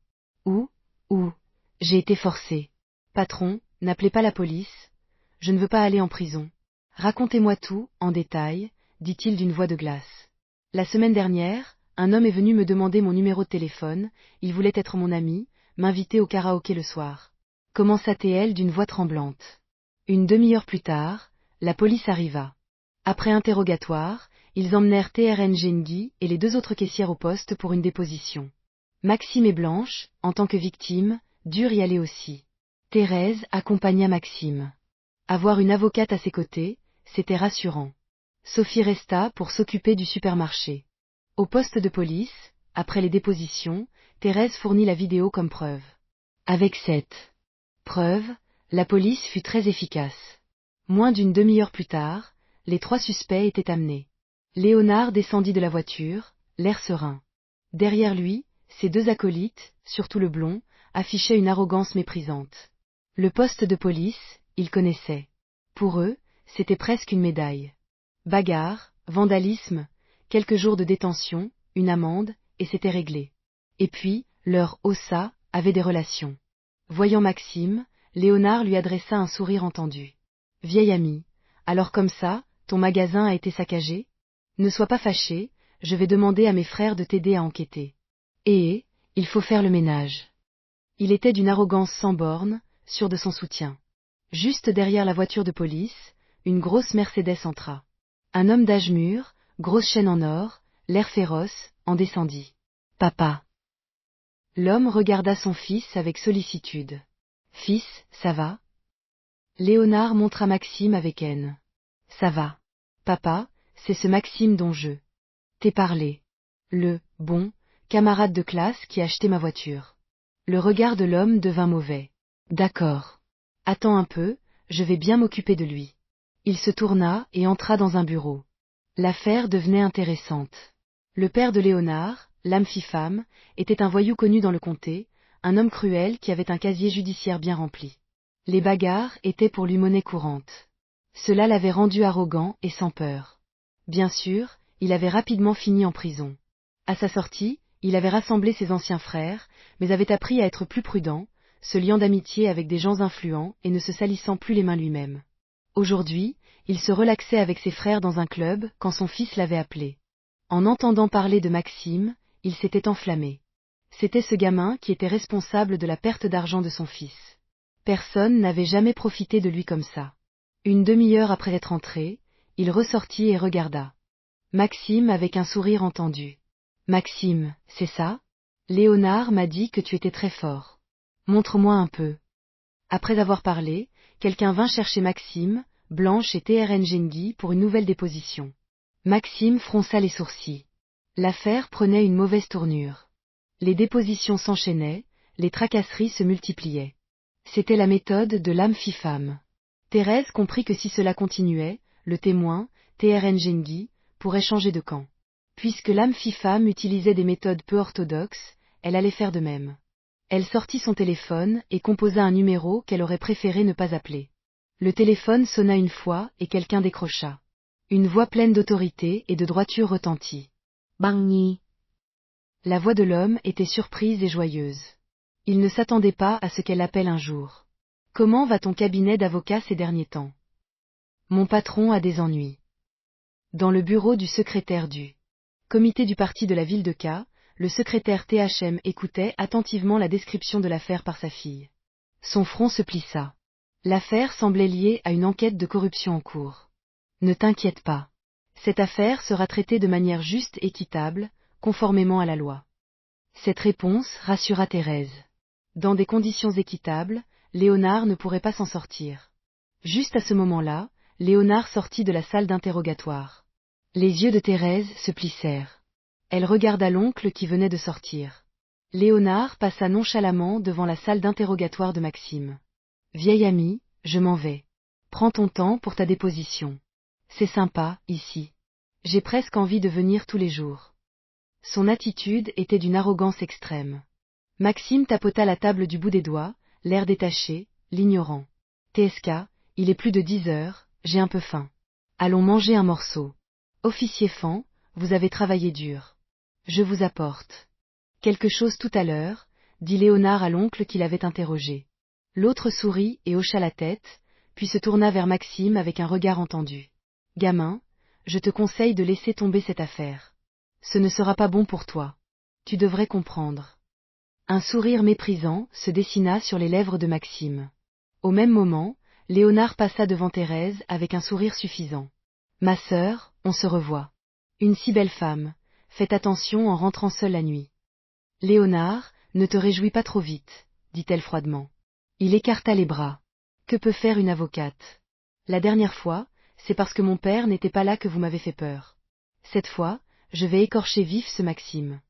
J'ai été forcée. Patron, n'appelez pas la police. Je ne veux pas aller en prison. Racontez-moi tout, en détail, dit-il d'une voix de glace. La semaine dernière, un homme est venu me demander mon numéro de téléphone, il voulait être mon ami, m'inviter au karaoké le soir. Commença-t-elle d'une voix tremblante. Une demi-heure plus tard, la police arriva. Après interrogatoire, ils emmenèrent TRN Genghi et les 2 autres caissières au poste pour une déposition. Maxime et Blanche, en tant que victimes, durent y aller aussi. Thérèse accompagna Maxime. Avoir une avocate à ses côtés, c'était rassurant. Sophie resta pour s'occuper du supermarché. Au poste de police, après les dépositions, Thérèse fournit la vidéo comme preuve. Avec cette preuve, la police fut très efficace. Moins d'une demi-heure plus tard, les 3 suspects étaient amenés. Léonard descendit de la voiture, l'air serein. Derrière lui, ses 2 acolytes, surtout le blond, affichaient une arrogance méprisante. Le poste de police, ils connaissaient. Pour eux, c'était presque une médaille. Bagarre, vandalisme, quelques jours de détention, une amende, et c'était réglé. Et puis, leur Ossa avait des relations. Voyant Maxime, Léonard lui adressa un sourire entendu. Vieil ami, alors comme ça, ton magasin a été saccagé? Ne sois pas fâché, je vais demander à mes frères de t'aider à enquêter. Il faut faire le ménage. Il était d'une arrogance sans borne, sûr de son soutien. Juste derrière la voiture de police, une grosse Mercedes entra. Un homme d'âge mûr, grosse chaîne en or, l'air féroce, en descendit. Papa. L'homme regarda son fils avec sollicitude. Fils, ça va? Léonard montra Maxime avec haine. Ça va. Papa, c'est ce Maxime dont je t'ai parlé. Le bon camarade de classe qui a acheté ma voiture. Le regard de l'homme devint mauvais. D'accord. Attends un peu, je vais bien m'occuper de lui. Il se tourna et entra dans un bureau. L'affaire devenait intéressante. Le père de Léonard, l'âme fille-femme, était un voyou connu dans le comté, un homme cruel qui avait un casier judiciaire bien rempli. Les bagarres étaient pour lui monnaie courante. Cela l'avait rendu arrogant et sans peur. Bien sûr, il avait rapidement fini en prison. À sa sortie, il avait rassemblé ses anciens frères, mais avait appris à être plus prudent, se liant d'amitié avec des gens influents et ne se salissant plus les mains lui-même. Aujourd'hui, il se relaxait avec ses frères dans un club quand son fils l'avait appelé. En entendant parler de Maxime, il s'était enflammé. C'était ce gamin qui était responsable de la perte d'argent de son fils. Personne n'avait jamais profité de lui comme ça. Une demi-heure après être entré, il ressortit et regarda Maxime avec un sourire entendu. Maxime, c'est ça? Léonard m'a dit que tu étais très fort. Montre-moi un peu. Après avoir parlé, quelqu'un vint chercher Maxime, Blanche et TRN Genghi pour une nouvelle déposition. Maxime fronça les sourcils. L'affaire prenait une mauvaise tournure. Les dépositions s'enchaînaient, les tracasseries se multipliaient. C'était la méthode de l'âme fille-femme. Thérèse comprit que si cela continuait, le témoin, Tr Nguyen, pourrait changer de camp. Puisque l'âme fille-femme utilisait des méthodes peu orthodoxes, elle allait faire de même. Elle sortit son téléphone et composa un numéro qu'elle aurait préféré ne pas appeler. Le téléphone sonna une fois et quelqu'un décrocha. Une voix pleine d'autorité et de droiture retentit. Bang Nhi. La voix de l'homme était surprise et joyeuse. Il ne s'attendait pas à ce qu'elle l'appelle un jour. Comment va ton cabinet d'avocat ces derniers temps? Mon patron a des ennuis. Dans le bureau du secrétaire du comité du parti de la ville de K, le secrétaire THM écoutait attentivement la description de l'affaire par sa fille. Son front se plissa. L'affaire semblait liée à une enquête de corruption en cours. Ne t'inquiète pas. Cette affaire sera traitée de manière juste et équitable, conformément à la loi. Cette réponse rassura Thérèse. Dans des conditions équitables, Léonard ne pourrait pas s'en sortir. Juste à ce moment-là, Léonard sortit de la salle d'interrogatoire. Les yeux de Thérèse se plissèrent. Elle regarda l'oncle qui venait de sortir. Léonard passa nonchalamment devant la salle d'interrogatoire de Maxime. Vieil ami, je m'en vais. Prends ton temps pour ta déposition. C'est sympa, ici. J'ai presque envie de venir tous les jours. Son attitude était d'une arrogance extrême. Maxime tapota la table du bout des doigts, l'air détaché, l'ignorant. TSK, il est plus de 10 heures, j'ai un peu faim. Allons manger un morceau. Officier Fan, vous avez travaillé dur. Je vous apporte. Quelque chose tout à l'heure, dit Léonard à l'oncle qui l'avait interrogé. L'autre sourit et hocha la tête, puis se tourna vers Maxime avec un regard entendu. Gamin, je te conseille de laisser tomber cette affaire. Ce ne sera pas bon pour toi. Tu devrais comprendre. Un sourire méprisant se dessina sur les lèvres de Maxime. Au même moment, Léonard passa devant Thérèse avec un sourire suffisant. Ma sœur, on se revoit. Une si belle femme, faites attention en rentrant seule la nuit. Léonard, ne te réjouis pas trop vite, dit-elle froidement. Il écarta les bras. Que peut faire une avocate? La dernière fois, c'est parce que mon père n'était pas là que vous m'avez fait peur. Cette fois, je vais écorcher vif ce Maxime.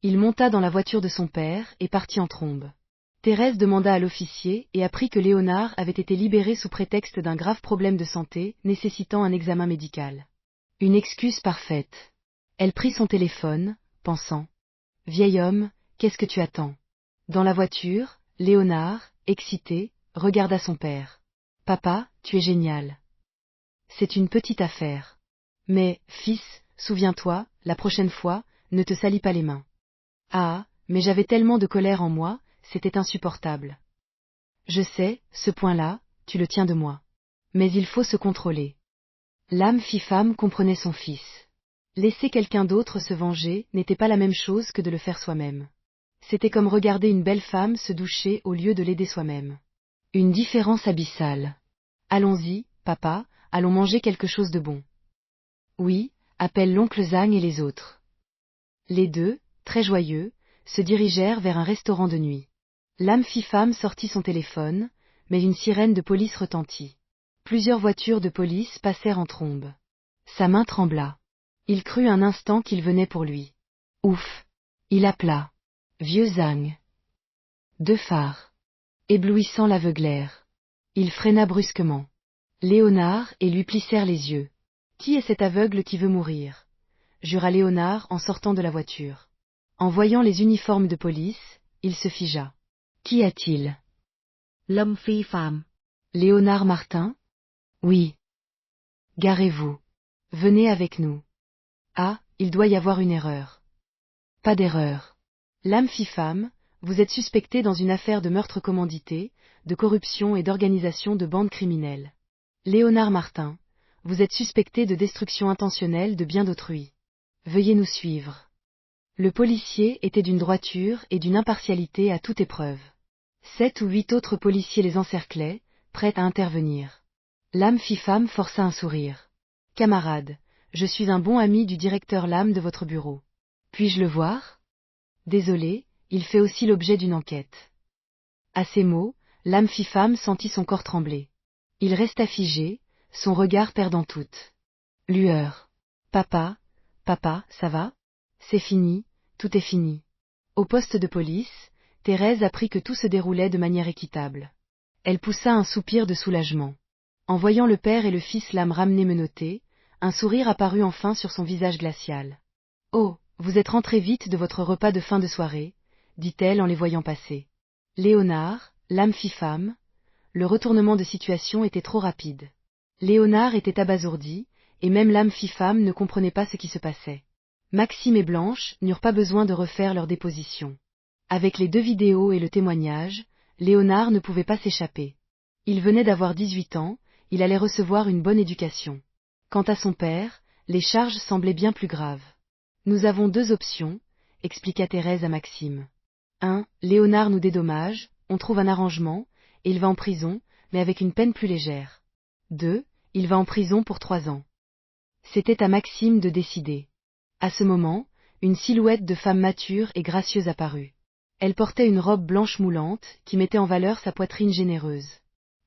Il monta dans la voiture de son père et partit en trombe. Thérèse demanda à l'officier et apprit que Léonard avait été libéré sous prétexte d'un grave problème de santé nécessitant un examen médical. Une excuse parfaite. Elle prit son téléphone, pensant. Vieil homme, qu'est-ce que tu attends? Dans la voiture, Léonard, excité, regarda son père. Papa, tu es génial. C'est une petite affaire. Mais, fils, souviens-toi, la prochaine fois, ne te salis pas les mains. Ah, mais j'avais tellement de colère en moi, c'était insupportable. Je sais, ce point-là, tu le tiens de moi. Mais il faut se contrôler. L'âme fille-femme comprenait son fils. Laisser quelqu'un d'autre se venger n'était pas la même chose que de le faire soi-même. C'était comme regarder une belle femme se doucher au lieu de l'aider soi-même. Une différence abyssale. Allons-y, papa, allons manger quelque chose de bon. Oui, appelle l'oncle Zhang et les autres. Les deux, très joyeux, se dirigèrent vers un restaurant de nuit. L'âme fille-femme sortit son téléphone, mais une sirène de police retentit. Plusieurs voitures de police passèrent en trombe. Sa main trembla. Il crut un instant qu'il venait pour lui. Ouf! Il appela. Vieux Zhang. Deux phares. Éblouissants l'aveuglèrent. Il freina brusquement. Léonard et lui plissèrent les yeux. Qui est cet aveugle qui veut mourir? Jura Léonard en sortant de la voiture. En voyant les uniformes de police, il se figea. Qu'y a-t-il? L'homme fille-femme. Léonard Martin? Oui. Garez-vous. Venez avec nous. Ah, il doit y avoir une erreur. Pas d'erreur. L'âme fille-femme, vous êtes suspecté dans une affaire de meurtre commandité, de corruption et d'organisation de bandes criminelles. Léonard Martin, vous êtes suspecté de destruction intentionnelle de biens d'autrui. Veuillez nous suivre. Le policier était d'une droiture et d'une impartialité à toute épreuve. 7 ou 8 autres policiers les encerclaient, prêts à intervenir. L'âme fille-femme força un sourire. Camarade, je suis un bon ami du directeur Lam de votre bureau. Puis-je le voir? Désolé, il fait aussi l'objet d'une enquête. À ces mots, l'âme fille-femme sentit son corps trembler. Il resta figé, son regard perdant toute lueur. Papa, ça va? C'est fini, tout est fini. Au poste de police, Thérèse apprit que tout se déroulait de manière équitable. Elle poussa un soupir de soulagement. En voyant le père et le fils l'âme ramenée menottée, un sourire apparut enfin sur son visage glacial. « Oh, vous êtes rentrés vite de votre repas de fin de soirée, » dit-elle en les voyant passer. Léonard, l'âme fit femme, le retournement de situation était trop rapide. Léonard était abasourdi, et même l'âme fit femme ne comprenait pas ce qui se passait. Maxime et Blanche n'eurent pas besoin de refaire leur déposition. Avec les 2 vidéos et le témoignage, Léonard ne pouvait pas s'échapper. Il venait d'avoir 18 ans, il allait recevoir une bonne éducation. Quant à son père, les charges semblaient bien plus graves. Nous avons 2 options, expliqua Thérèse à Maxime. 1. Léonard nous dédommage, on trouve un arrangement, et il va en prison, mais avec une peine plus légère. 2. Il va en prison pour 3 ans. C'était à Maxime de décider. À ce moment, une silhouette de femme mature et gracieuse apparut. Elle portait une robe blanche moulante, qui mettait en valeur sa poitrine généreuse.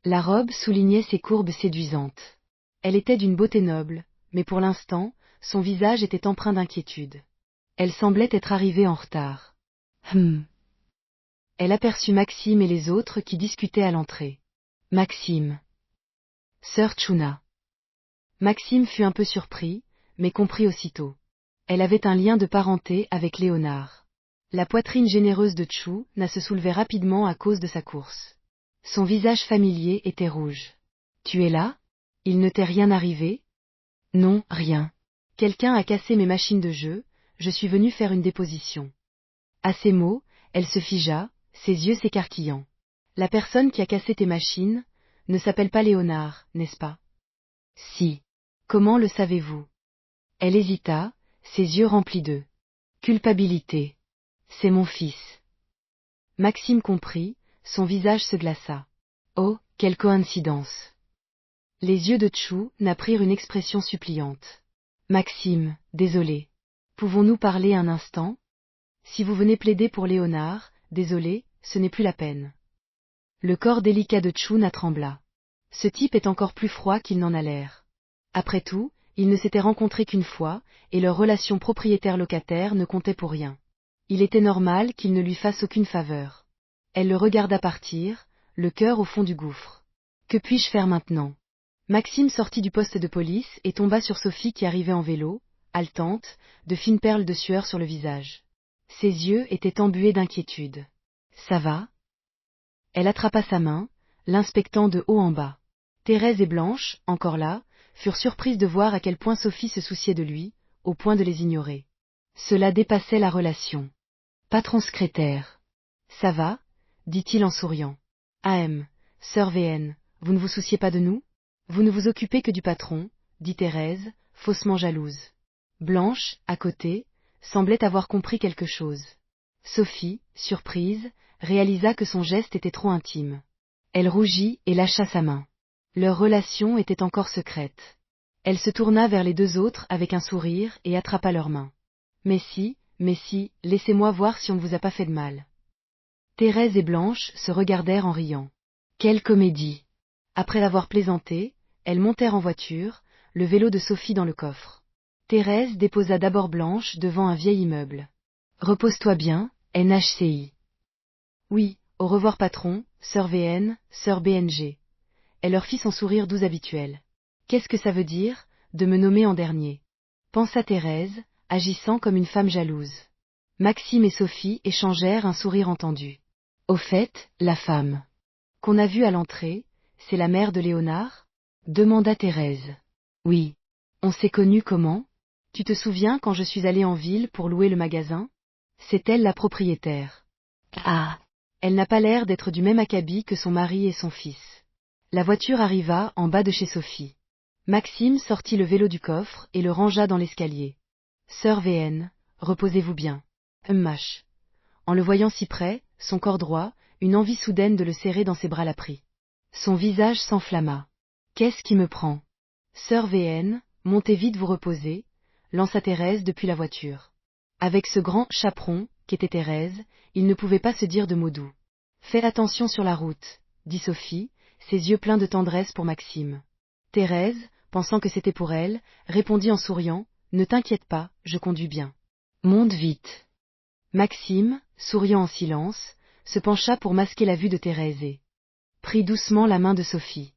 La robe soulignait ses courbes séduisantes. Elle était d'une beauté noble, mais pour l'instant, son visage était empreint d'inquiétude. Elle semblait être arrivée en retard. Elle aperçut Maxime et les autres qui discutaient à l'entrée. Maxime. Sœur Tchouna. Maxime fut un peu surpris, mais comprit aussitôt. Elle avait un lien de parenté avec Léonard. La poitrine généreuse de Tchou se soulevait rapidement à cause de sa course. Son visage familier était rouge. « Tu es là? Il ne t'est rien arrivé? » « Non, rien. Quelqu'un a cassé mes machines de jeu, je suis venue faire une déposition. » À ces mots, elle se figea, ses yeux s'écarquillant. « La personne qui a cassé tes machines ne s'appelle pas Léonard, n'est-ce pas? » « Si. Comment le savez-vous? » Elle hésita, ses yeux remplis de culpabilité. « C'est mon fils. » Maxime comprit, son visage se glaça. Oh, quelle coïncidence! Les yeux de Tchou prirent une expression suppliante. Maxime, désolé. Pouvons-nous parler un instant? Si vous venez plaider pour Léonard, désolé, ce n'est plus la peine. Le corps délicat de Tchou trembla. Ce type est encore plus froid qu'il n'en a l'air. Après tout, ils ne s'étaient rencontrés qu'une fois, et leur relation propriétaire-locataire ne comptait pour rien. Il était normal qu'il ne lui fasse aucune faveur. Elle le regarda partir, le cœur au fond du gouffre. Que puis-je faire maintenant? Maxime sortit du poste de police et tomba sur Sophie qui arrivait en vélo, haletante, de fines perles de sueur sur le visage. Ses yeux étaient embués d'inquiétude. Ça va? Elle attrapa sa main, l'inspectant de haut en bas. Thérèse et Blanche, encore là, furent surprises de voir à quel point Sophie se souciait de lui, au point de les ignorer. Cela dépassait la relation. Patron secrétaire. Ça va? Dit-il en souriant. AM, sœur VN, vous ne vous souciez pas de nous? Vous ne vous occupez que du patron, dit Thérèse, faussement jalouse. Blanche, à côté, semblait avoir compris quelque chose. Sophie, surprise, réalisa que son geste était trop intime. Elle rougit et lâcha sa main. Leur relation était encore secrète. Elle se tourna vers les 2 autres avec un sourire et attrapa leurs mains. Mais si, laissez-moi voir si on ne vous a pas fait de mal. Thérèse et Blanche se regardèrent en riant. Quelle comédie! Après l'avoir plaisanté, elles montèrent en voiture, le vélo de Sophie dans le coffre. Thérèse déposa d'abord Blanche devant un vieil immeuble. Repose-toi bien, NHCI. Oui, au revoir patron, sœur VN, sœur BNG. Elle leur fit son sourire doux habituel. Qu'est-ce que ça veut dire, de me nommer en dernier? Pensa Thérèse, agissant comme une femme jalouse. Maxime et Sophie échangèrent un sourire entendu. Au fait, la femme qu'on a vue à l'entrée, c'est la mère de Léonard? Demanda Thérèse. Oui. On s'est connus comment? Tu te souviens quand je suis allée en ville pour louer le magasin? C'est elle la propriétaire. Ah! Elle n'a pas l'air d'être du même acabit que son mari et son fils. La voiture arriva en bas de chez Sophie. Maxime sortit le vélo du coffre et le rangea dans l'escalier. Sœur VN, reposez-vous bien. Mâche. En le voyant si près, son corps droit, une envie soudaine de le serrer dans ses bras la prit. Son visage s'enflamma. Qu'est-ce qui me prend? Sœur VN, montez vite vous reposer, lança Thérèse depuis la voiture. Avec ce grand chaperon, qu'était Thérèse, il ne pouvait pas se dire de mots doux. Fais attention sur la route, dit Sophie, ses yeux pleins de tendresse pour Maxime. Thérèse, pensant que c'était pour elle, répondit en souriant, ne t'inquiète pas, je conduis bien. Monte vite. Maxime, souriant en silence, se pencha pour masquer la vue de Thérèse et prit doucement la main de Sophie.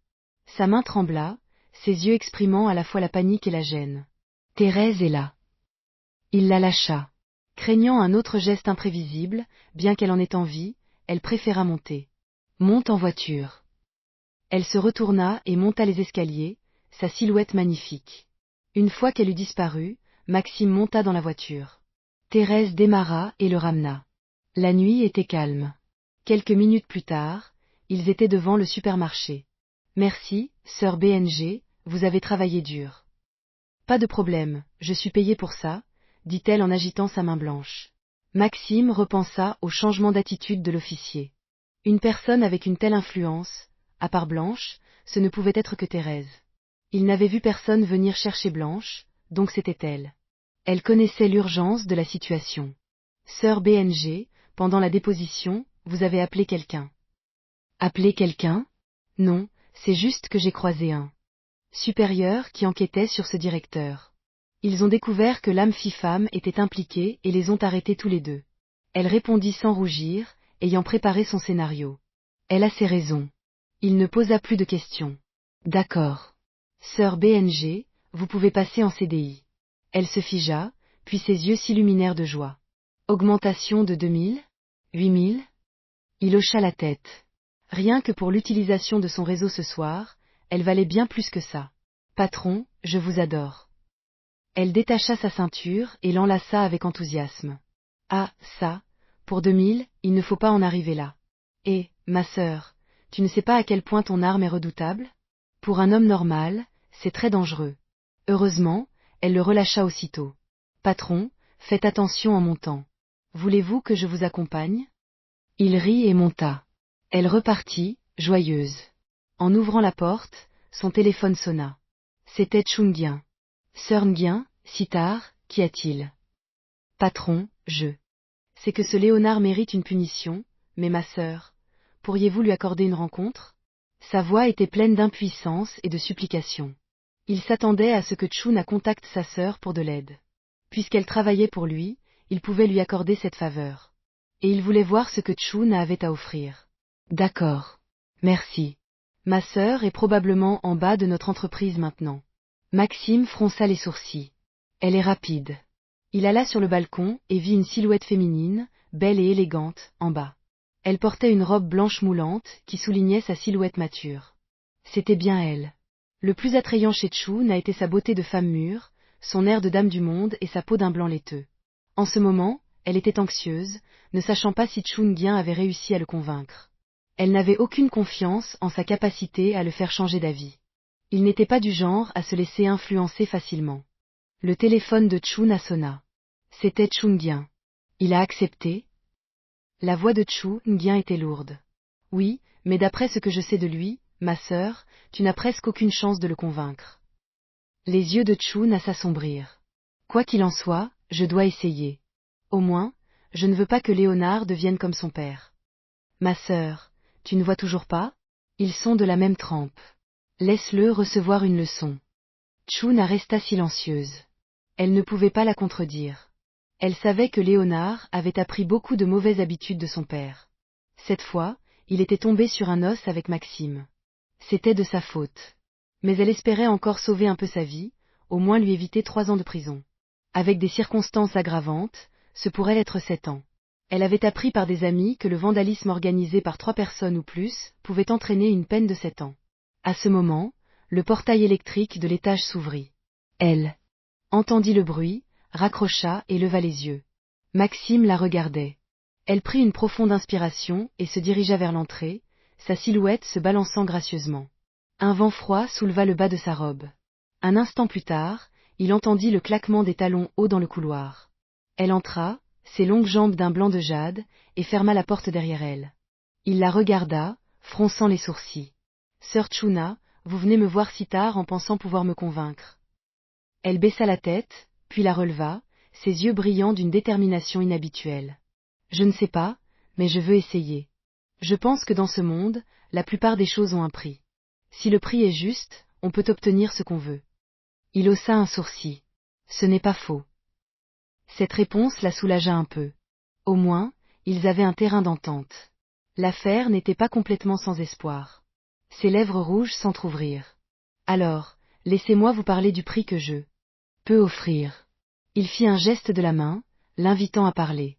Sa main trembla, ses yeux exprimant à la fois la panique et la gêne. Thérèse est là. Il la lâcha. Craignant un autre geste imprévisible, bien qu'elle en ait envie, elle préféra monter. Monte en voiture. Elle se retourna et monta les escaliers, sa silhouette magnifique. Une fois qu'elle eut disparu, Maxime monta dans la voiture. Thérèse démarra et le ramena. La nuit était calme. Quelques minutes plus tard, ils étaient devant le supermarché. Merci, sœur BNG, vous avez travaillé dur. Pas de problème, je suis payée pour ça, dit-elle en agitant sa main blanche. Maxime repensa au changement d'attitude de l'officier. Une personne avec une telle influence, à part Blanche, ce ne pouvait être que Thérèse. Il n'avait vu personne venir chercher Blanche, donc c'était elle. Elle connaissait l'urgence de la situation. Sœur BNG, pendant la déposition, vous avez appelé quelqu'un. Appelé quelqu'un? Non, c'est juste que j'ai croisé un supérieur qui enquêtait sur ce directeur. Ils ont découvert que l'âme fille-femme était impliquée et les ont arrêtés tous les deux. Elle répondit sans rougir, ayant préparé son scénario. Elle a ses raisons. Il ne posa plus de questions. D'accord. Sœur BNG, vous pouvez passer en CDI. Elle se figea, puis ses yeux s'illuminèrent de joie. Augmentation de 2000? 8000? Il hocha la tête. Rien que pour l'utilisation de son réseau ce soir, elle valait bien plus que ça. Patron, je vous adore. Elle détacha sa ceinture et l'enlaça avec enthousiasme. Ah, ça, pour 2000, il ne faut pas en arriver là. Et, ma sœur, tu ne sais pas à quel point ton arme est redoutable? Pour un homme normal, c'est très dangereux. Heureusement, elle le relâcha aussitôt. Patron, faites attention en montant. Voulez-vous que je vous accompagne? Il rit et monta. Elle repartit, joyeuse. En ouvrant la porte, son téléphone sonna. C'était Chungien. Sœur Nguyen, si tard, qu'y a-t-il? Patron, c'est que ce Léonard mérite une punition, mais ma sœur, pourriez-vous lui accorder une rencontre? Sa voix était pleine d'impuissance et de supplication. Il s'attendait à ce que Chuna contacte sa sœur pour de l'aide. Puisqu'elle travaillait pour lui, il pouvait lui accorder cette faveur. Et il voulait voir ce que Chuna avait à offrir. D'accord. Merci. Ma sœur est probablement en bas de notre entreprise maintenant. Maxime fronça les sourcils. Elle est rapide. Il alla sur le balcon et vit une silhouette féminine, belle et élégante, en bas. Elle portait une robe blanche moulante qui soulignait sa silhouette mature. C'était bien elle. Le plus attrayant chez Chou n'a été sa beauté de femme mûre, son air de dame du monde et sa peau d'un blanc laiteux. En ce moment, elle était anxieuse, ne sachant pas si Chun Guien avait réussi à le convaincre. Elle n'avait aucune confiance en sa capacité à le faire changer d'avis. Il n'était pas du genre à se laisser influencer facilement. Le téléphone de Chun sonna. C'était Chun Guien. Il a accepté? La voix de Chun Guien était lourde. Oui, mais d'après ce que je sais de lui, ma sœur, tu n'as presque aucune chance de le convaincre. Les yeux de Chun s'assombrirent. Quoi qu'il en soit, je dois essayer. Au moins, je ne veux pas que Léonard devienne comme son père. Ma sœur, tu ne vois toujours pas? Ils sont de la même trempe. Laisse-le recevoir une leçon. Chun resta silencieuse. Elle ne pouvait pas la contredire. Elle savait que Léonard avait appris beaucoup de mauvaises habitudes de son père. Cette fois, il était tombé sur un os avec Maxime. C'était de sa faute. Mais elle espérait encore sauver un peu sa vie, au moins lui éviter 3 ans de prison. Avec des circonstances aggravantes, ce pourrait être 7 ans. Elle avait appris par des amis que le vandalisme organisé par 3 personnes ou plus pouvait entraîner une peine de 7 ans. À ce moment, le portail électrique de l'étage s'ouvrit. Elle entendit le bruit, raccrocha et leva les yeux. Maxime la regardait. Elle prit une profonde inspiration et se dirigea vers l'entrée, sa silhouette se balançant gracieusement. Un vent froid souleva le bas de sa robe. Un instant plus tard, il entendit le claquement des talons hauts dans le couloir. Elle entra, ses longues jambes d'un blanc de jade, et ferma la porte derrière elle. Il la regarda, fronçant les sourcils. Sœur Chuna, vous venez me voir si tard en pensant pouvoir me convaincre. Elle baissa la tête, puis la releva, ses yeux brillants d'une détermination inhabituelle. Je ne sais pas, mais je veux essayer. Je pense que dans ce monde, la plupart des choses ont un prix. Si le prix est juste, on peut obtenir ce qu'on veut. Il haussa un sourcil. Ce n'est pas faux. Cette réponse la soulagea un peu. Au moins, ils avaient un terrain d'entente. L'affaire n'était pas complètement sans espoir. Ses lèvres rouges s'entr'ouvrirent. Alors, laissez-moi vous parler du prix que je peux offrir. Il fit un geste de la main, l'invitant à parler.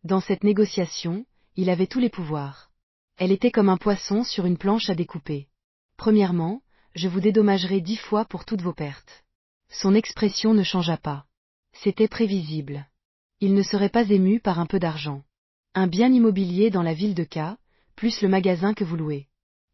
Dans cette négociation, il avait tous les pouvoirs. Elle était comme un poisson sur une planche à découper. Premièrement, je vous dédommagerai 10 fois pour toutes vos pertes. Son expression ne changea pas. C'était prévisible. Il ne serait pas ému par un peu d'argent. Un bien immobilier dans la ville de K, plus le magasin que vous louez.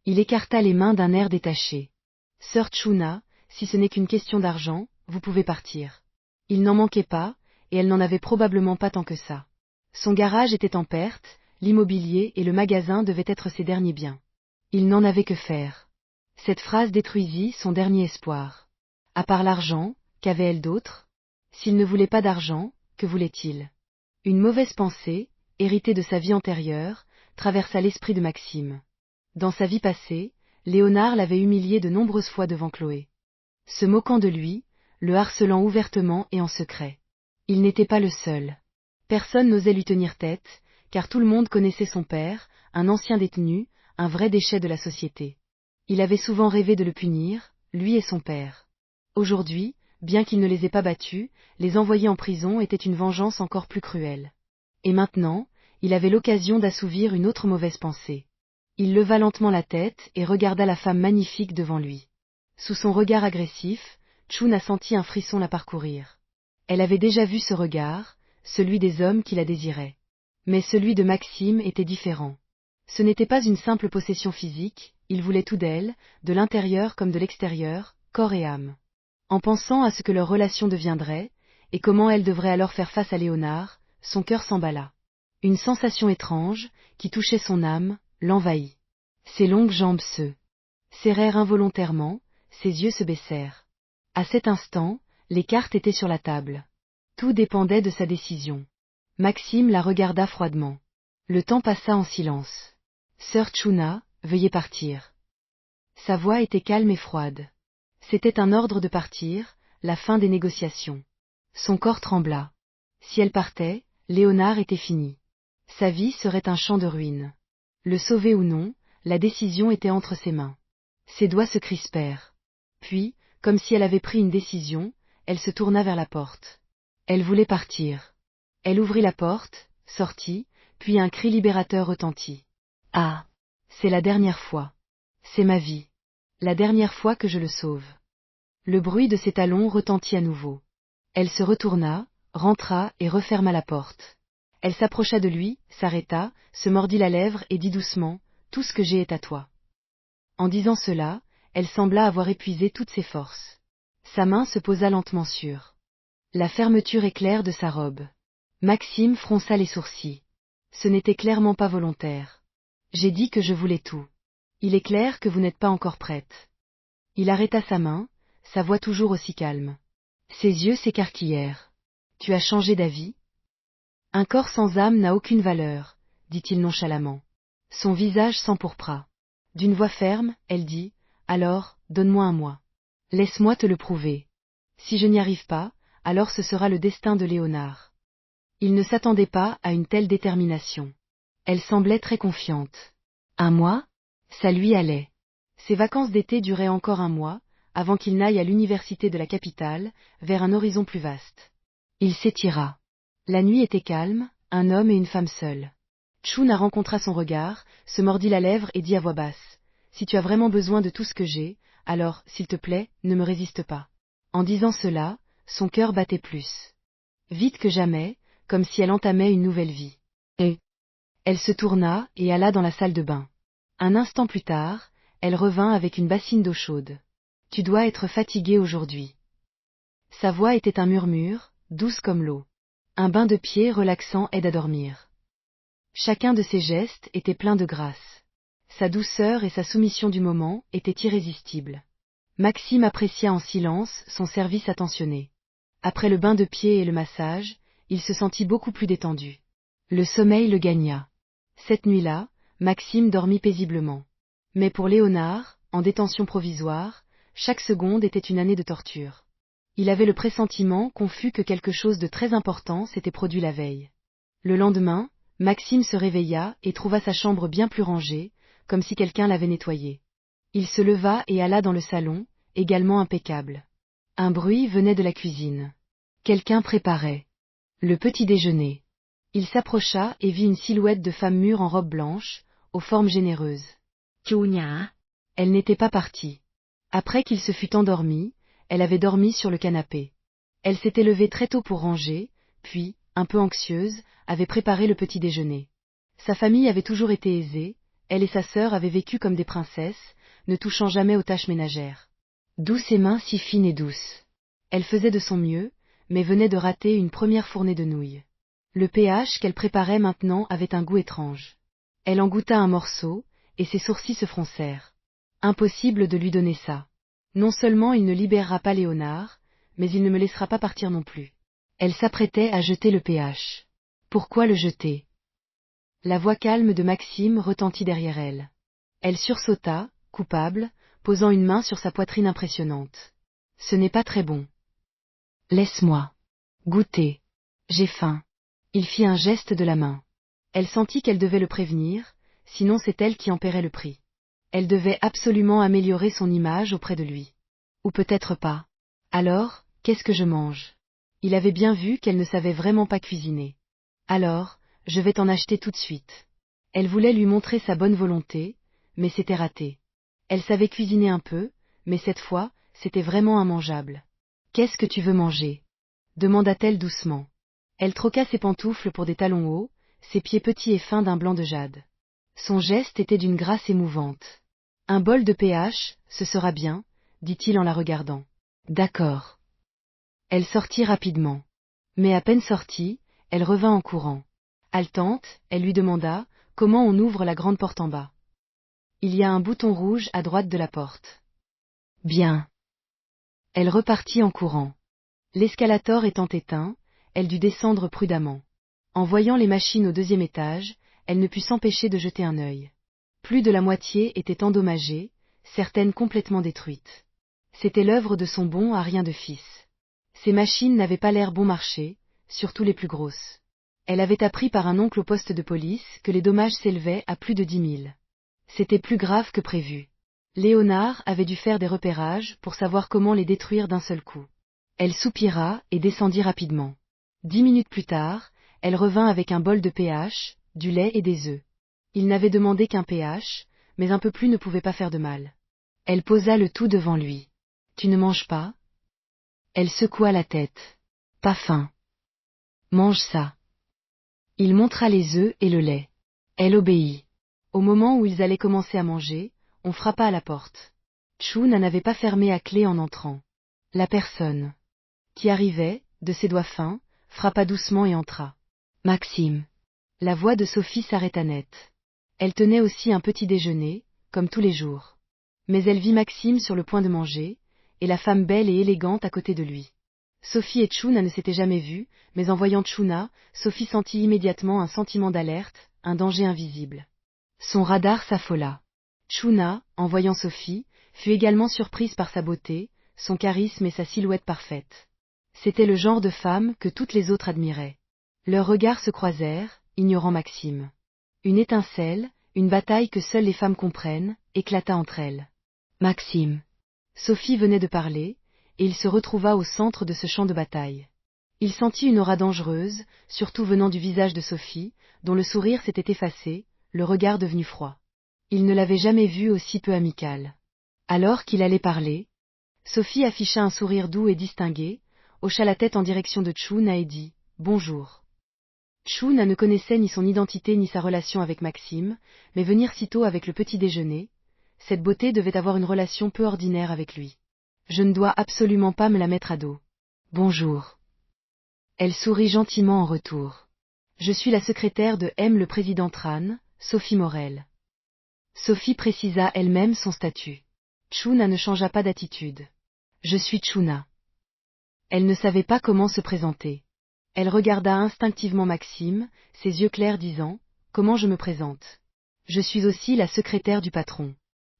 Il écarta les mains d'un air détaché. Sœur Chuna, si ce n'est qu'une question d'argent, vous pouvez partir. Il n'en manquait pas, et elle n'en avait probablement pas tant que ça. Son garage était en perte, l'immobilier et le magasin devaient être ses derniers biens. Il n'en avait que faire. Cette phrase détruisit son dernier espoir. À part l'argent, qu'avait-elle d'autre? S'il ne voulait pas d'argent, que voulait-il? Une mauvaise pensée, héritée de sa vie antérieure, traversa l'esprit de Maxime. Dans sa vie passée, Léonard l'avait humilié de nombreuses fois devant Chloé. Se moquant de lui, le harcelant ouvertement et en secret. Il n'était pas le seul. Personne n'osait lui tenir tête, car tout le monde connaissait son père, un ancien détenu, un vrai déchet de la société. Il avait souvent rêvé de le punir, lui et son père. Aujourd'hui, bien qu'il ne les ait pas battus, les envoyer en prison était une vengeance encore plus cruelle. Et maintenant, il avait l'occasion d'assouvir une autre mauvaise pensée. Il leva lentement la tête et regarda la femme magnifique devant lui. Sous son regard agressif, Chuna sentit un frisson la parcourir. Elle avait déjà vu ce regard, celui des hommes qui la désiraient. Mais celui de Maxime était différent. Ce n'était pas une simple possession physique, il voulait tout d'elle, de l'intérieur comme de l'extérieur, corps et âme. En pensant à ce que leur relation deviendrait, et comment elle devrait alors faire face à Léonard, son cœur s'emballa. Une sensation étrange, qui touchait son âme, l'envahit. Ses longues jambes se serrèrent involontairement, ses yeux se baissèrent. À cet instant, les cartes étaient sur la table. Tout dépendait de sa décision. Maxime la regarda froidement. Le temps passa en silence. Sœur Chuna, veuillez partir. Sa voix était calme et froide. C'était un ordre de partir, la fin des négociations. Son corps trembla. Si elle partait, Léonard était fini. Sa vie serait un champ de ruines. Le sauver ou non, la décision était entre ses mains. Ses doigts se crispèrent. Puis, comme si elle avait pris une décision, elle se tourna vers la porte. Elle voulait partir. Elle ouvrit la porte, sortit, puis un cri libérateur retentit. Ah! C'est la dernière fois. C'est ma vie. La dernière fois que je le sauve. Le bruit de ses talons retentit à nouveau. Elle se retourna, rentra et referma la porte. Elle s'approcha de lui, s'arrêta, se mordit la lèvre et dit doucement, « Tout ce que j'ai est à toi. » En disant cela, elle sembla avoir épuisé toutes ses forces. Sa main se posa lentement sur la fermeture éclair de sa robe. Maxime fronça les sourcils. Ce n'était clairement pas volontaire. J'ai dit que je voulais tout. Il est clair que vous n'êtes pas encore prête. Il arrêta sa main, sa voix toujours aussi calme. Ses yeux s'écarquillèrent. Tu as changé d'avis? Un corps sans âme n'a aucune valeur, dit-il nonchalamment. Son visage s'empourpra. D'une voix ferme, elle dit, alors, donne-moi un mois. Laisse-moi te le prouver. Si je n'y arrive pas, alors ce sera le destin de Léonard. Il ne s'attendait pas à une telle détermination. Elle semblait très confiante. Un mois? Ça lui allait. Ses vacances d'été duraient encore un mois, avant qu'il n'aille à l'université de la capitale, vers un horizon plus vaste. Il s'étira. La nuit était calme, un homme et une femme seuls. Chuna rencontra son regard, se mordit la lèvre et dit à voix basse, « Si tu as vraiment besoin de tout ce que j'ai, alors, s'il te plaît, ne me résiste pas. » En disant cela, son cœur battait plus vite que jamais, comme si elle entamait une nouvelle vie. Et elle se tourna et alla dans la salle de bain. Un instant plus tard, elle revint avec une bassine d'eau chaude. « Tu dois être fatigué aujourd'hui. » Sa voix était un murmure, douce comme l'eau. Un bain de pied relaxant aide à dormir. Chacun de ses gestes était plein de grâce. Sa douceur et sa soumission du moment étaient irrésistibles. Maxime apprécia en silence son service attentionné. Après le bain de pied et le massage, il se sentit beaucoup plus détendu. Le sommeil le gagna. Cette nuit-là, Maxime dormit paisiblement. Mais pour Léonard, en détention provisoire, chaque seconde était une année de torture. Il avait le pressentiment confus que quelque chose de très important s'était produit la veille. Le lendemain, Maxime se réveilla et trouva sa chambre bien plus rangée, comme si quelqu'un l'avait nettoyée. Il se leva et alla dans le salon, également impeccable. Un bruit venait de la cuisine. Quelqu'un préparait le petit déjeuner. Il s'approcha et vit une silhouette de femme mûre en robe blanche, aux formes généreuses. Chunya. Elle n'était pas partie. Après qu'il se fût endormi, elle avait dormi sur le canapé. Elle s'était levée très tôt pour ranger, puis, un peu anxieuse, avait préparé le petit déjeuner. Sa famille avait toujours été aisée, elle et sa sœur avaient vécu comme des princesses, ne touchant jamais aux tâches ménagères. D'où ses mains si fines et douces. Elle faisait de son mieux, mais venait de rater une première fournée de nouilles. Le pH qu'elle préparait maintenant avait un goût étrange. Elle en goûta un morceau, et ses sourcils se froncèrent. Impossible de lui donner ça. Non seulement il ne libérera pas Léonard, mais il ne me laissera pas partir non plus. Elle s'apprêtait à jeter le pH. Pourquoi le jeter? La voix calme de Maxime retentit derrière elle. Elle sursauta, coupable, posant une main sur sa poitrine impressionnante. Ce n'est pas très bon. Laisse-moi goûter. J'ai faim. Il fit un geste de la main. Elle sentit qu'elle devait le prévenir, sinon c'est elle qui en paierait le prix. Elle devait absolument améliorer son image auprès de lui. Ou peut-être pas. Alors, qu'est-ce que je mange? Il avait bien vu qu'elle ne savait vraiment pas cuisiner. Alors, je vais t'en acheter tout de suite. Elle voulait lui montrer sa bonne volonté, mais c'était raté. Elle savait cuisiner un peu, mais cette fois, c'était vraiment immangeable. Qu'est-ce que tu veux manger? Demanda-t-elle doucement. Elle troqua ses pantoufles pour des talons hauts, ses pieds petits et fins d'un blanc de jade. Son geste était d'une grâce émouvante. Un bol de pH, ce sera bien, dit-il en la regardant. D'accord. Elle sortit rapidement. Mais à peine sortie, elle revint en courant. Haletante, elle lui demanda, comment on ouvre la grande porte en bas. Il y a un bouton rouge à droite de la porte. Bien. Elle repartit en courant. L'escalator étant éteint, elle dut descendre prudemment. En voyant les machines au 2e étage, elle ne put s'empêcher de jeter un œil. Plus de la moitié étaient endommagées, certaines complètement détruites. C'était l'œuvre de son bon à rien de fils. Ces machines n'avaient pas l'air bon marché, surtout les plus grosses. Elle avait appris par un oncle au poste de police que les dommages s'élevaient à plus de 10 000. C'était plus grave que prévu. Léonard avait dû faire des repérages pour savoir comment les détruire d'un seul coup. Elle soupira et descendit rapidement. 10 minutes plus tard, elle revint avec un bol de pH, du lait et des œufs. Il n'avait demandé qu'un pH, mais un peu plus ne pouvait pas faire de mal. Elle posa le tout devant lui. Tu ne manges pas? Elle secoua la tête. Pas faim. Mange ça. Il montra les œufs et le lait. Elle obéit. Au moment où ils allaient commencer à manger, on frappa à la porte. Chuna n'avait pas fermé à clé en entrant. La personne qui arrivait, de ses doigts fins, frappa doucement et entra. Maxime. La voix de Sophie s'arrêta net. Elle tenait aussi un petit déjeuner, comme tous les jours. Mais elle vit Maxime sur le point de manger, et la femme belle et élégante à côté de lui. Sophie et Chuna ne s'étaient jamais vus, mais en voyant Chuna, Sophie sentit immédiatement un sentiment d'alerte, un danger invisible. Son radar s'affola. Chuna, en voyant Sophie, fut également surprise par sa beauté, son charisme et sa silhouette parfaite. C'était le genre de femme que toutes les autres admiraient. Leurs regards se croisèrent, ignorant Maxime. Une étincelle, une bataille que seules les femmes comprennent, éclata entre elles. Maxime. Sophie venait de parler, et il se retrouva au centre de ce champ de bataille. Il sentit une aura dangereuse, surtout venant du visage de Sophie, dont le sourire s'était effacé, le regard devenu froid. Il ne l'avait jamais vue aussi peu amicale. Alors qu'il allait parler, Sophie afficha un sourire doux et distingué, hocha la tête en direction de Chuna et dit « Bonjour ». Chuna ne connaissait ni son identité ni sa relation avec Maxime, mais venir si tôt avec le petit déjeuner, cette beauté devait avoir une relation peu ordinaire avec lui. Je ne dois absolument pas me la mettre à dos. Bonjour. Elle sourit gentiment en retour. Je suis la secrétaire de M. le président Tran, Sophie Morel. Sophie précisa elle-même son statut. Chuna ne changea pas d'attitude. Je suis Chuna. Elle ne savait pas comment se présenter. Elle regarda instinctivement Maxime, ses yeux clairs disant « Comment je me présente? Je suis aussi la secrétaire du patron.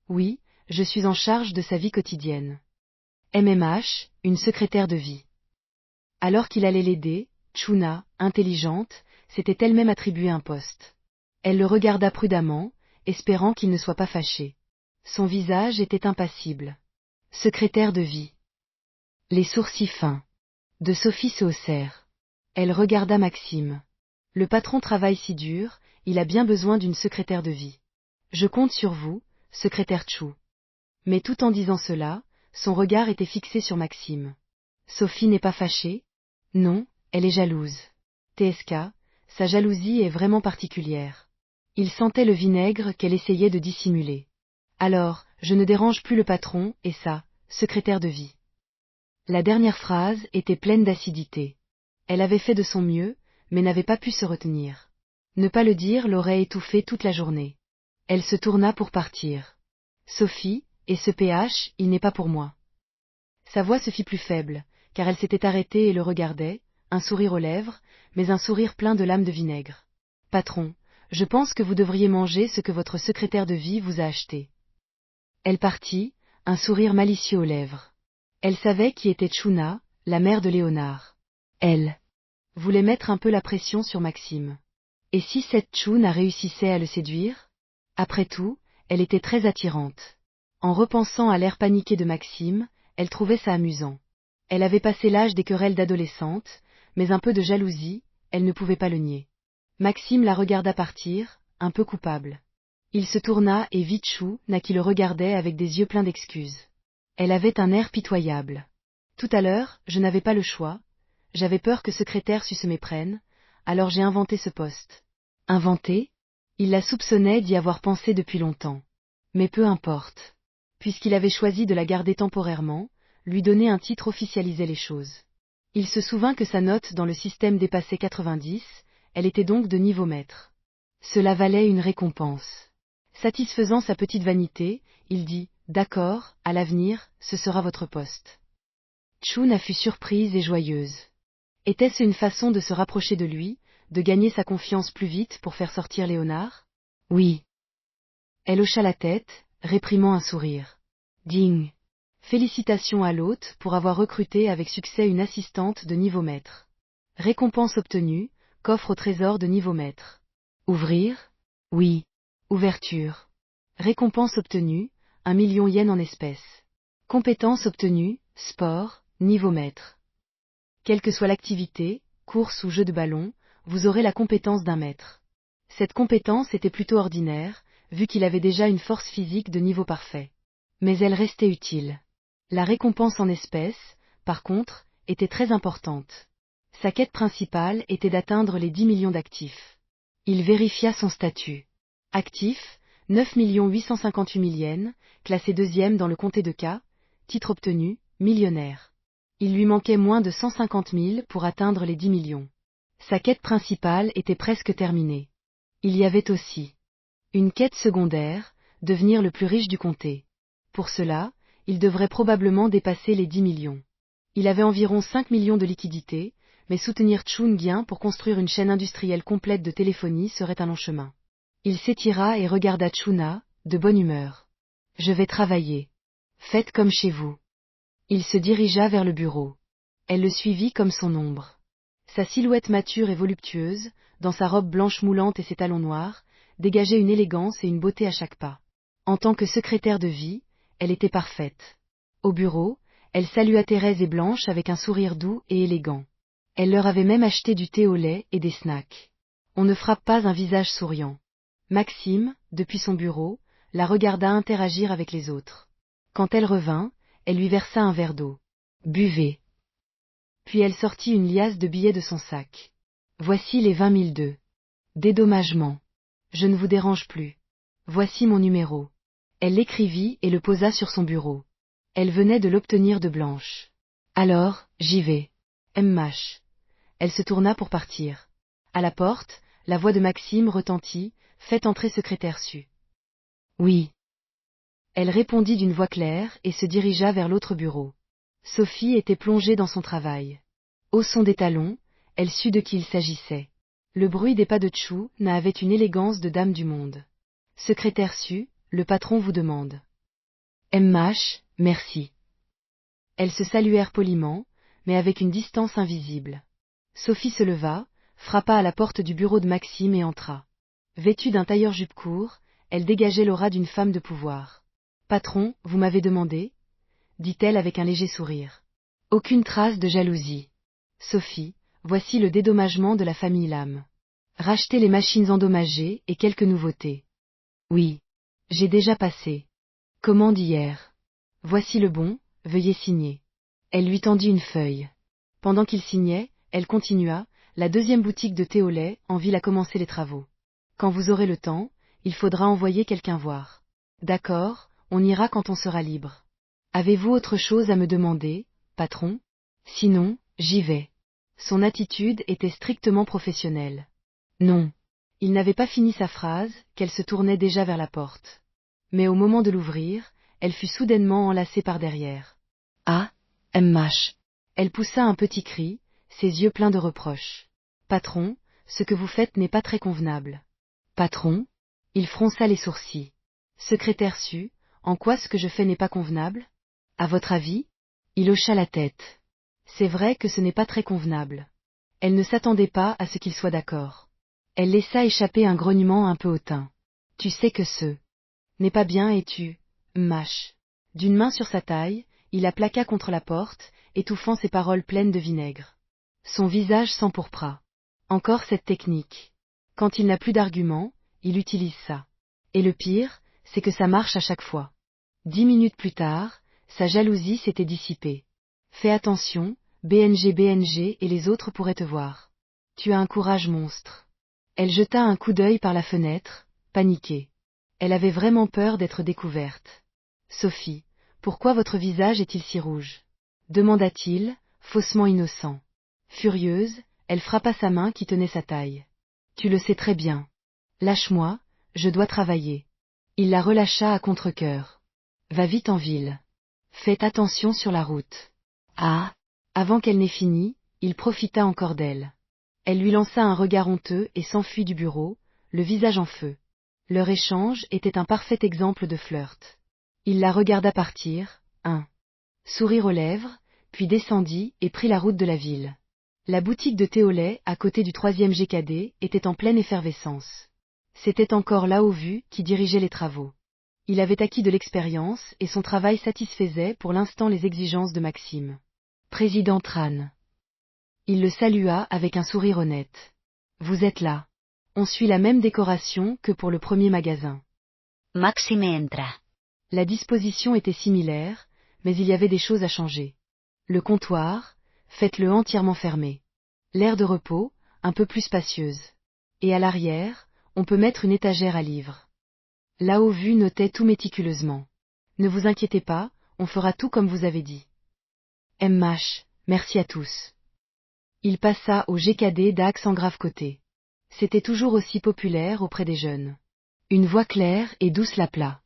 Oui, je suis en charge de sa vie quotidienne. MMH, une secrétaire de vie. » Alors qu'il allait l'aider, Chuna, intelligente, s'était elle-même attribué un poste. Elle le regarda prudemment, espérant qu'il ne soit pas fâché. Son visage était impassible. Secrétaire de vie. Les sourcils fins de Sophie se haussèrent. Elle regarda Maxime. Le patron travaille si dur, il a bien besoin d'une secrétaire de vie. Je compte sur vous, secrétaire Chou. Mais tout en disant cela, son regard était fixé sur Maxime. Sophie n'est pas fâchée? Non, elle est jalouse. TSK, sa jalousie est vraiment particulière. Il sentait le vinaigre qu'elle essayait de dissimuler. Alors, je ne dérange plus le patron, et ça, secrétaire de vie. La dernière phrase était pleine d'acidité. Elle avait fait de son mieux, mais n'avait pas pu se retenir. Ne pas le dire l'aurait étouffée toute la journée. Elle se tourna pour partir. Sophie, et ce PH, il n'est pas pour moi. Sa voix se fit plus faible, car elle s'était arrêtée et le regardait, un sourire aux lèvres, mais un sourire plein de lame de vinaigre. Patron, je pense que vous devriez manger ce que votre secrétaire de vie vous a acheté. Elle partit, un sourire malicieux aux lèvres. Elle savait qui était Tchouna, la mère de Léonard. Elle voulait mettre un peu la pression sur Maxime. Et si cette Tchouna réussissait à le séduire? Après tout, elle était très attirante. En repensant à l'air paniqué de Maxime, elle trouvait ça amusant. Elle avait passé l'âge des querelles d'adolescente, mais un peu de jalousie, elle ne pouvait pas le nier. Maxime la regarda partir, un peu coupable. Il se tourna et vit Tchouna qui le regardait avec des yeux pleins d'excuses. Elle avait un air pitoyable. Tout à l'heure, je n'avais pas le choix, j'avais peur que secrétaire se méprenne, alors j'ai inventé ce poste. Inventé? Il la soupçonnait d'y avoir pensé depuis longtemps. Mais peu importe. Puisqu'il avait choisi de la garder temporairement, lui donner un titre officialisait les choses. Il se souvint que sa note dans le système dépassait 90, elle était donc de niveau maître. Cela valait une récompense. Satisfaisant sa petite vanité, il dit « D'accord, à l'avenir, ce sera votre poste. » Tchouna fut surprise et joyeuse. Était-ce une façon de se rapprocher de lui, de gagner sa confiance plus vite pour faire sortir Léonard? Oui. Elle hocha la tête, réprimant un sourire. Digne. Félicitations à l'hôte pour avoir recruté avec succès une assistante de niveau maître. Récompense obtenue, coffre au trésor de niveau maître. Ouvrir? Oui. Ouverture. Récompense obtenue, 1 million yen en espèces. Compétence obtenue, sport, niveau maître. Quelle que soit l'activité, course ou jeu de ballon, vous aurez la compétence d'un maître. Cette compétence était plutôt ordinaire, vu qu'il avait déjà une force physique de niveau parfait. Mais elle restait utile. La récompense en espèces, par contre, était très importante. Sa quête principale était d'atteindre les 10 millions d'actifs. Il vérifia son statut. Actif, 9 858 000 yens, classé deuxième dans le comté de K, titre obtenu, millionnaire. Il lui manquait moins de 150 000 pour atteindre les 10 millions. Sa quête principale était presque terminée. Il y avait aussi une quête secondaire, devenir le plus riche du comté. Pour cela, il devrait probablement dépasser les 10 millions. Il avait environ 5 millions de liquidités, mais soutenir Chungien pour construire une chaîne industrielle complète de téléphonie serait un long chemin. Il s'étira et regarda Tchouna, de bonne humeur. Je vais travailler. Faites comme chez vous. Il se dirigea vers le bureau. Elle le suivit comme son ombre. Sa silhouette mature et voluptueuse, dans sa robe blanche moulante et ses talons noirs, dégageait une élégance et une beauté à chaque pas. En tant que secrétaire de vie, elle était parfaite. Au bureau, elle salua Thérèse et Blanche avec un sourire doux et élégant. Elle leur avait même acheté du thé au lait et des snacks. On ne frappe pas un visage souriant. Maxime, depuis son bureau, la regarda interagir avec les autres. Quand elle revint, elle lui versa un verre d'eau. Buvez. Puis elle sortit une liasse de billets de son sac. Voici les 20 002. Dédommagement. Je ne vous dérange plus. Voici mon numéro. Elle l'écrivit et le posa sur son bureau. Elle venait de l'obtenir de Blanche. Alors, j'y vais. MH. Elle se tourna pour partir. À la porte, la voix de Maxime retentit, faites entrer secrétaire Su. Oui. Elle répondit d'une voix claire et se dirigea vers l'autre bureau. Sophie était plongée dans son travail. Au son des talons, elle sut de qui il s'agissait. Le bruit des pas de Tchouna avait une élégance de dame du monde. Secrétaire Su, le patron vous demande. MH, merci. Elles se saluèrent poliment, mais avec une distance invisible. Sophie se leva, frappa à la porte du bureau de Maxime et entra. Vêtue d'un tailleur-jupe court, elle dégageait l'aura d'une femme de pouvoir. Patron, vous m'avez demandé? Dit-elle avec un léger sourire. Aucune trace de jalousie. Sophie, voici le dédommagement de la famille Lam. Racheter les machines endommagées et quelques nouveautés. Oui. J'ai déjà passé. Commande hier. Voici le bon, veuillez signer. Elle lui tendit une feuille. Pendant qu'il signait, elle continua, la deuxième boutique de thé au lait en ville a commencé les travaux. Quand vous aurez le temps, il faudra envoyer quelqu'un voir. D'accord, on ira quand on sera libre. Avez-vous autre chose à me demander, patron? Sinon, j'y vais. Son attitude était strictement professionnelle. Non. Il n'avait pas fini sa phrase, qu'elle se tournait déjà vers la porte. Mais au moment de l'ouvrir, elle fut soudainement enlacée par derrière. Ah, Mh. Elle poussa un petit cri, ses yeux pleins de reproches. Patron, ce que vous faites n'est pas très convenable. Patron? Il fronça les sourcils. Secrétaire Su, en quoi ce que je fais n'est pas convenable? À votre avis? Il hocha la tête. C'est vrai que ce n'est pas très convenable. Elle ne s'attendait pas à ce qu'il soit d'accord. Elle laissa échapper un grognement un peu hautain. Tu sais que ce n'est pas bien et tu mâches. D'une main sur sa taille, il la plaqua contre la porte, étouffant ses paroles pleines de vinaigre. Son visage s'empourpra. Encore cette technique. Quand il n'a plus d'arguments, il utilise ça. Et le pire, c'est que ça marche à chaque fois. 10 minutes plus tard, sa jalousie s'était dissipée. Fais attention, BNG et les autres pourraient te voir. Tu as un courage monstre. Elle jeta un coup d'œil par la fenêtre, paniquée. Elle avait vraiment peur d'être découverte. Sophie, pourquoi votre visage est-il si rouge? Demanda-t-il, faussement innocent. Furieuse, elle frappa sa main qui tenait sa taille. Tu le sais très bien. Lâche-moi, je dois travailler. Il la relâcha à contre-cœur. Va vite en ville. Faites attention sur la route. Ah! Avant qu'elle n'ait fini, il profita encore d'elle. Elle lui lança un regard honteux et s'enfuit du bureau, le visage en feu. Leur échange était un parfait exemple de flirt. Il la regarda partir, un sourire aux lèvres, puis descendit et prit la route de la ville. La boutique de thé au lait, à côté du 3e GKD, était en pleine effervescence. C'était encore Lao Vu qui dirigeait les travaux. Il avait acquis de l'expérience et son travail satisfaisait pour l'instant les exigences de Maxime. Président Tran. Il le salua avec un sourire honnête. Vous êtes là. On suit la même décoration que pour le premier magasin. Maxime entra. La disposition était similaire, mais il y avait des choses à changer. Le comptoir, faites-le entièrement fermé. L'aire de repos, un peu plus spacieuse. Et à l'arrière, on peut mettre une étagère à livres. Lao Vu notait tout méticuleusement. Ne vous inquiétez pas, on fera tout comme vous avez dit. Mh, merci à tous. Il passa au GKD d'Axe en grave côté. C'était toujours aussi populaire auprès des jeunes. Une voix claire et douce l'appela.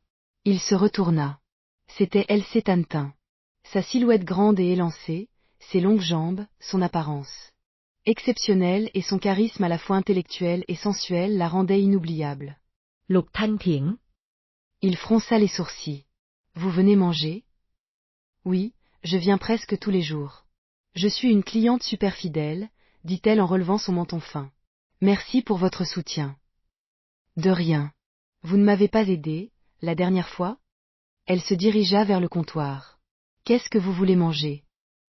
Il se retourna. C'était Elsie Tantin. Sa silhouette grande et élancée, ses longues jambes, son apparence exceptionnelle et son charisme à la fois intellectuel et sensuel la rendaient inoubliable. Lục Thanh Thiển. Il fronça les sourcils. Vous venez manger? Oui, je viens presque tous les jours. Je suis une cliente super fidèle, dit-elle en relevant son menton fin. Merci pour votre soutien. De rien. Vous ne m'avez pas aidé, la dernière fois? Elle se dirigea vers le comptoir. Qu'est-ce que vous voulez manger?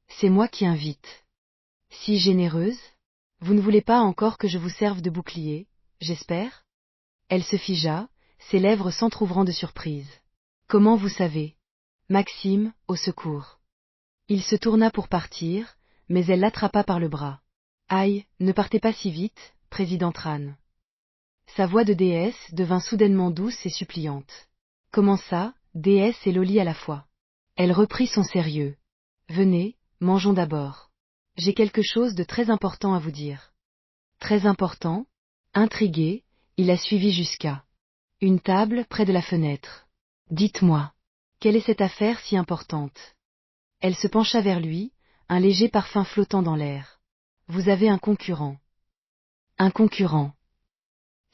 C'est moi qui invite. Si généreuse? Vous ne voulez pas encore que je vous serve de bouclier, j'espère? Elle se figea, ses lèvres s'entr'ouvrant de surprise. Comment vous savez? Maxime, au secours. Il se tourna pour partir, mais elle l'attrapa par le bras. Aïe, ne partez pas si vite, président Tran. Sa voix de déesse devint soudainement douce et suppliante. Comment ça, déesse et Loli à la fois? Elle reprit son sérieux. Venez, mangeons d'abord. J'ai quelque chose de très important à vous dire. Très important? Intrigué, il la suivit jusqu'à une table près de la fenêtre. Dites-moi, quelle est cette affaire si importante? Elle se pencha vers lui, un léger parfum flottant dans l'air. Vous avez un concurrent. Un concurrent.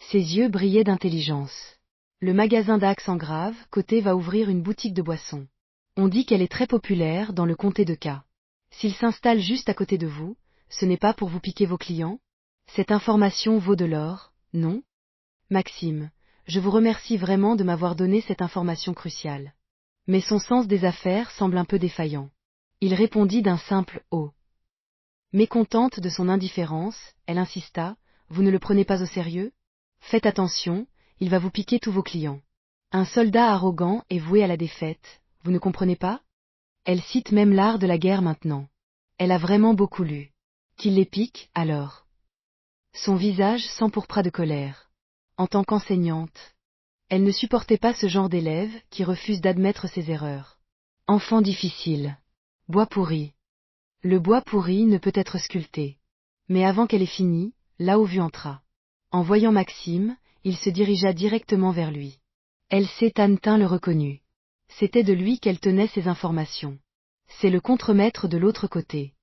Ses yeux brillaient d'intelligence. Le magasin d'Axe en grave, côté va ouvrir une boutique de boissons. On dit qu'elle est très populaire dans le comté de K. S'il s'installe juste à côté de vous, ce n'est pas pour vous piquer vos clients? Cette information vaut de l'or, non? Maxime, je vous remercie vraiment de m'avoir donné cette information cruciale. Mais son sens des affaires semble un peu défaillant. Il répondit d'un simple « oh ». Mécontente de son indifférence, elle insista, « Vous ne le prenez pas au sérieux? Faites attention, il va vous piquer tous vos clients. Un soldat arrogant est voué à la défaite, vous ne comprenez pas? Elle cite même l'art de la guerre maintenant. Elle a vraiment beaucoup lu. Qu'il les pique, alors. » Son visage s'empourpra de colère. En tant qu'enseignante, elle ne supportait pas ce genre d'élève qui refuse d'admettre ses erreurs. Enfant difficile. Bois pourri. Le bois pourri ne peut être sculpté. Mais avant qu'elle ait fini, Lao Vu entra. En voyant Maxime, il se dirigea directement vers lui. L.C. Tantin le reconnut. C'était de lui qu'elle tenait ces informations. C'est le contremaître de l'autre côté.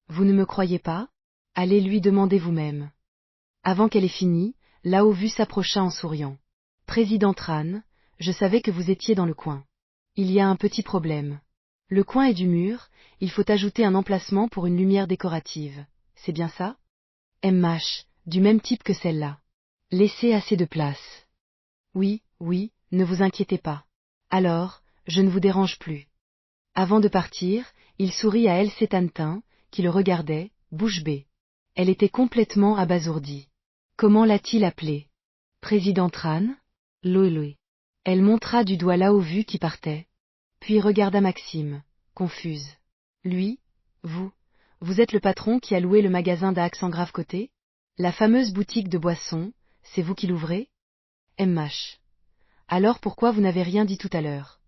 Vous ne me croyez pas? Allez lui demander vous-même. Avant qu'elle ait fini, Lao Vu s'approcha en souriant. Président Tran, je savais que vous étiez dans le coin. Il y a un petit problème. Le coin est du mur, il faut ajouter un emplacement pour une lumière décorative. C'est bien ça? MH, du même type que celle-là. Laissez assez de place. Oui, oui, ne vous inquiétez pas. Alors, je ne vous dérange plus. Avant de partir, il sourit à L.C. Tantin, qui le regardait, bouche bée. Elle était complètement abasourdie. Comment l'a-t-il appelé? Président Tran? Lui. Elle montra du doigt Lao Vu qui partait. Puis regarda Maxime, confuse. Lui? Vous êtes le patron qui a loué le magasin d'Axe en Grave Côté? La fameuse boutique de boissons, c'est vous qui l'ouvrez? MH. Alors pourquoi vous n'avez rien dit tout à l'heure?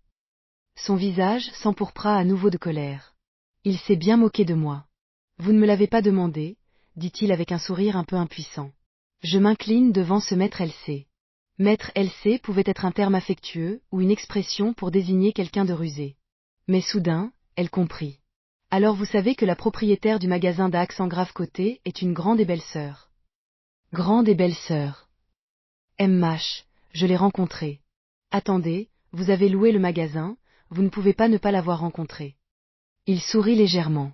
Son visage s'empourpra à nouveau de colère. Il s'est bien moqué de moi. Vous ne me l'avez pas demandé, dit-il avec un sourire un peu impuissant. Je m'incline devant ce maître LC. Maître LC pouvait être un terme affectueux ou une expression pour désigner quelqu'un de rusé. Mais soudain, elle comprit. Alors vous savez que la propriétaire du magasin d'Axe en Grave Côté est une grande et belle sœur. Grande et belle sœur. MH, je l'ai rencontrée. Attendez, vous avez loué le magasin, vous ne pouvez pas ne pas l'avoir rencontrée. Il sourit légèrement.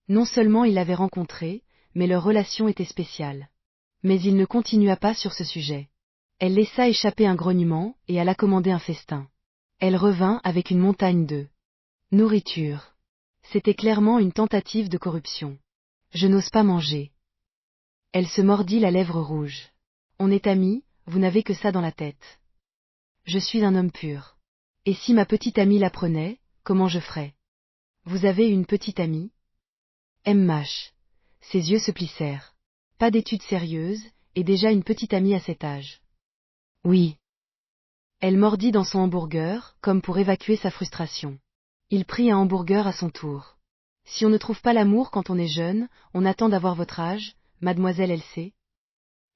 Non seulement il l'avait rencontrée, mais leur relation était spéciale. Mais il ne continua pas sur ce sujet. Elle laissa échapper un grognement et alla commander un festin. Elle revint avec une montagne de nourriture. C'était clairement une tentative de corruption. Je n'ose pas manger. Elle se mordit la lèvre rouge. On est amis, vous n'avez que ça dans la tête. Je suis un homme pur. Et si ma petite amie l'apprenait, comment je ferais? Vous avez une petite amie? MH. Ses yeux se plissèrent. Pas d'études sérieuses, et déjà une petite amie à cet âge. Oui. Elle mordit dans son hamburger, comme pour évacuer sa frustration. Il prit un hamburger à son tour. Si on ne trouve pas l'amour quand on est jeune, on attend d'avoir votre âge, mademoiselle LC.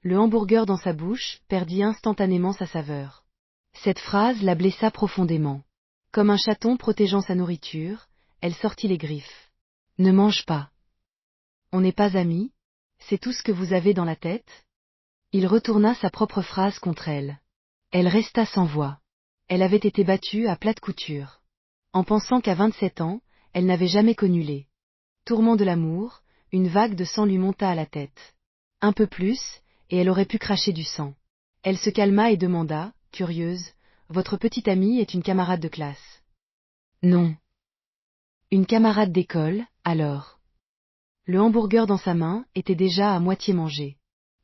Le hamburger dans sa bouche perdit instantanément sa saveur. Cette phrase la blessa profondément. Comme un chaton protégeant sa nourriture, elle sortit les griffes. Ne mange pas. On n'est pas amis? C'est tout ce que vous avez dans la tête? Il retourna sa propre phrase contre elle. Elle resta sans voix. Elle avait été battue à plate couture. En pensant qu'à 27 ans, elle n'avait jamais connu les tourments de l'amour, une vague de sang lui monta à la tête. Un peu plus, et elle aurait pu cracher du sang. Elle se calma et demanda, curieuse, « Votre petite amie est une camarade de classe ?» Non. Une camarade d'école, alors. Le hamburger dans sa main était déjà à moitié mangé.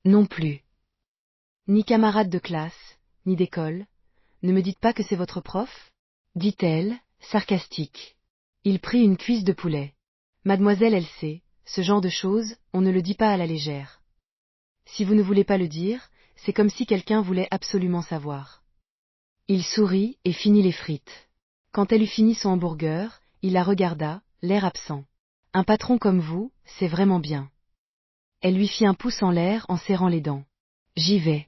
Non plus. Ni camarade de classe, ni d'école. Ne me dites pas que c'est votre prof? Dit-elle, sarcastique. Il prit une cuisse de poulet. Mademoiselle LC, ce genre de choses, on ne le dit pas à la légère. Si vous ne voulez pas le dire, c'est comme si quelqu'un voulait absolument savoir. Il sourit et finit les frites. Quand elle eut fini son hamburger, il la regarda, l'air absent. Un patron comme vous, c'est vraiment bien. Elle lui fit un pouce en l'air en serrant les dents. J'y vais.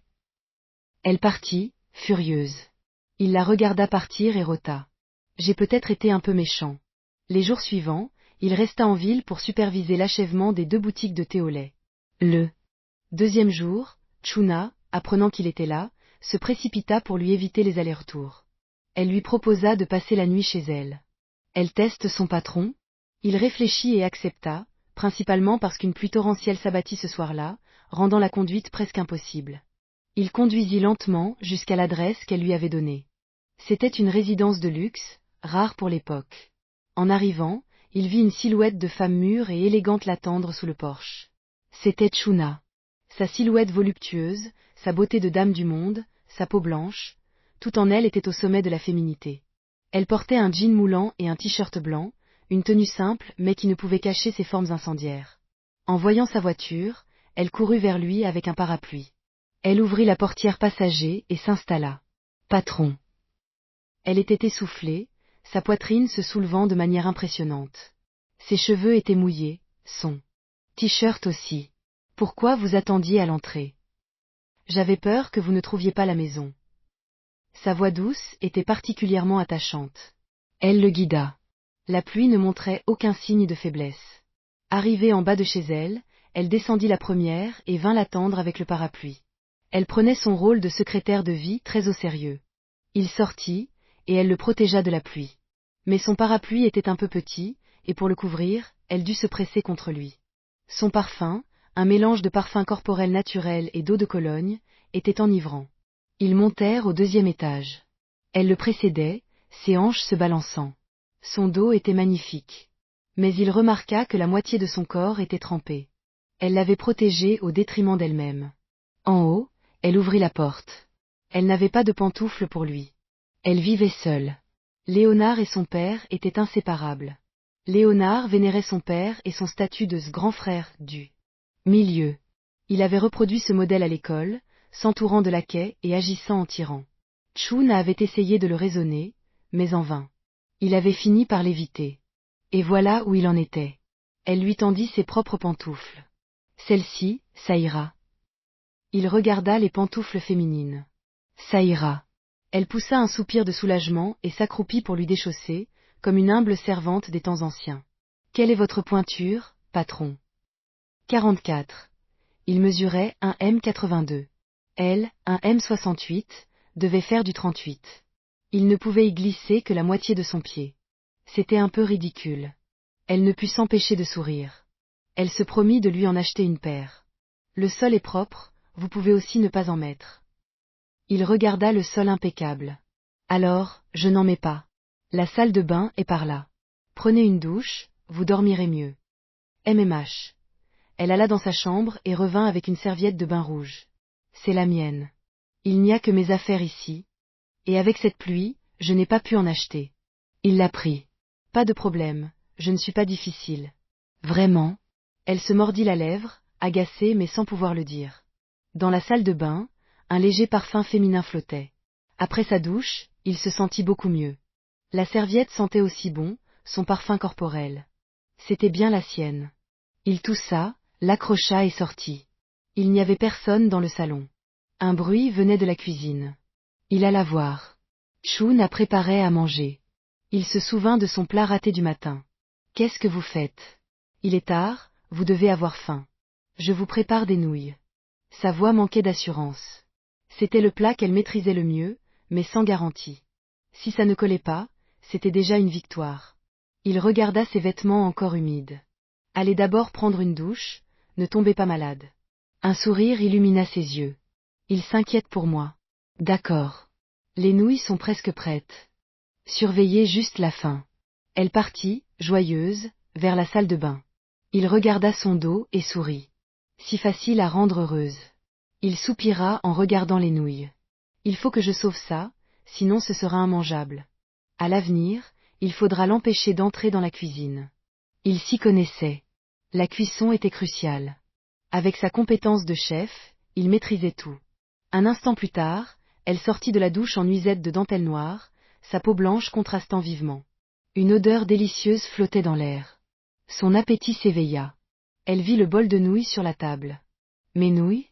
Elle partit, furieuse. Il la regarda partir et rota. J'ai peut-être été un peu méchant. Les jours suivants, il resta en ville pour superviser l'achèvement des 2 boutiques de thé au lait. Le deuxième jour, Chuna, apprenant qu'il était là, se précipita pour lui éviter les allers-retours. Elle lui proposa de passer la nuit chez elle. Elle teste son patron? Il réfléchit et accepta, principalement parce qu'une pluie torrentielle s'abattit ce soir-là, rendant la conduite presque impossible. Il conduisit lentement jusqu'à l'adresse qu'elle lui avait donnée. C'était une résidence de luxe, rare pour l'époque. En arrivant, il vit une silhouette de femme mûre et élégante l'attendre sous le porche. C'était Tchuna. Sa silhouette voluptueuse, sa beauté de dame du monde, sa peau blanche, tout en elle était au sommet de la féminité. Elle portait un jean moulant et un t-shirt blanc, une tenue simple mais qui ne pouvait cacher ses formes incendiaires. En voyant sa voiture, elle courut vers lui avec un parapluie. Elle ouvrit la portière passager et s'installa. Patron. Elle était essoufflée, sa poitrine se soulevant de manière impressionnante. Ses cheveux étaient mouillés, son t-shirt aussi. Pourquoi vous attendiez à l'entrée? J'avais peur que vous ne trouviez pas la maison. Sa voix douce était particulièrement attachante. Elle le guida. La pluie ne montrait aucun signe de faiblesse. Arrivée en bas de chez elle, elle descendit la première et vint l'attendre avec le parapluie. Elle prenait son rôle de secrétaire de vie très au sérieux. Il sortit, et elle le protégea de la pluie. Mais son parapluie était un peu petit, et pour le couvrir, elle dut se presser contre lui. Son parfum, un mélange de parfum corporel naturel et d'eau de Cologne, était enivrant. Ils montèrent au 2e étage. Elle le précédait, ses hanches se balançant. Son dos était magnifique. Mais il remarqua que la moitié de son corps était trempée. Elle l'avait protégé au détriment d'elle-même. En haut, elle ouvrit la porte. Elle n'avait pas de pantoufles pour lui. Elle vivait seule. Léonard et son père étaient inséparables. Léonard vénérait son père et son statut de grand frère du milieu. Il avait reproduit ce modèle à l'école, s'entourant de laquais et agissant en tyran. Tchuna avait essayé de le raisonner, mais en vain. Il avait fini par l'éviter. Et voilà où il en était. Elle lui tendit ses propres pantoufles. Celle-ci, ça ira. Il regarda les pantoufles féminines. Ça ira. Elle poussa un soupir de soulagement et s'accroupit pour lui déchausser, comme une humble servante des temps anciens. Quelle est votre pointure, patron? 44. Il mesurait un m 82. Elle, un m 68, devait faire du 38. Il ne pouvait y glisser que la moitié de son pied. C'était un peu ridicule. Elle ne put s'empêcher de sourire. Elle se promit de lui en acheter une paire. Le sol est propre, vous pouvez aussi ne pas en mettre. Il regarda le sol impeccable. Alors, je n'en mets pas. La salle de bain est par là. Prenez une douche, vous dormirez mieux. MMH. Elle alla dans sa chambre et revint avec une serviette de bain rouge. C'est la mienne. Il n'y a que mes affaires ici. Et avec cette pluie, je n'ai pas pu en acheter. Il l'a pris. Pas de problème, je ne suis pas difficile. Vraiment? Elle se mordit la lèvre, agacée mais sans pouvoir le dire. Dans la salle de bain, un léger parfum féminin flottait. Après sa douche, il se sentit beaucoup mieux. La serviette sentait aussi bon, son parfum corporel. C'était bien la sienne. Il toussa, l'accrocha et sortit. Il n'y avait personne dans le salon. Un bruit venait de la cuisine. Il alla voir. Tchuna préparait à manger. Il se souvint de son plat raté du matin. Qu'est-ce que vous faites? Il est tard, vous devez avoir faim. Je vous prépare des nouilles. Sa voix manquait d'assurance. C'était le plat qu'elle maîtrisait le mieux, mais sans garantie. Si ça ne collait pas, c'était déjà une victoire. Il regarda ses vêtements encore humides. Allez d'abord prendre une douche, ne tombez pas malade. Un sourire illumina ses yeux. Il s'inquiète pour moi. D'accord. Les nouilles sont presque prêtes. Surveillez juste la fin. Elle partit, joyeuse, vers la salle de bain. Il regarda son dos et sourit. Si facile à rendre heureuse. Il soupira en regardant les nouilles. Il faut que je sauve ça, sinon ce sera immangeable. À l'avenir, il faudra l'empêcher d'entrer dans la cuisine. Il s'y connaissait. La cuisson était cruciale. Avec sa compétence de chef, il maîtrisait tout. Un instant plus tard, elle sortit de la douche en nuisette de dentelle noire, sa peau blanche contrastant vivement. Une odeur délicieuse flottait dans l'air. Son appétit s'éveilla. Elle vit le bol de nouilles sur la table. Mes nouilles?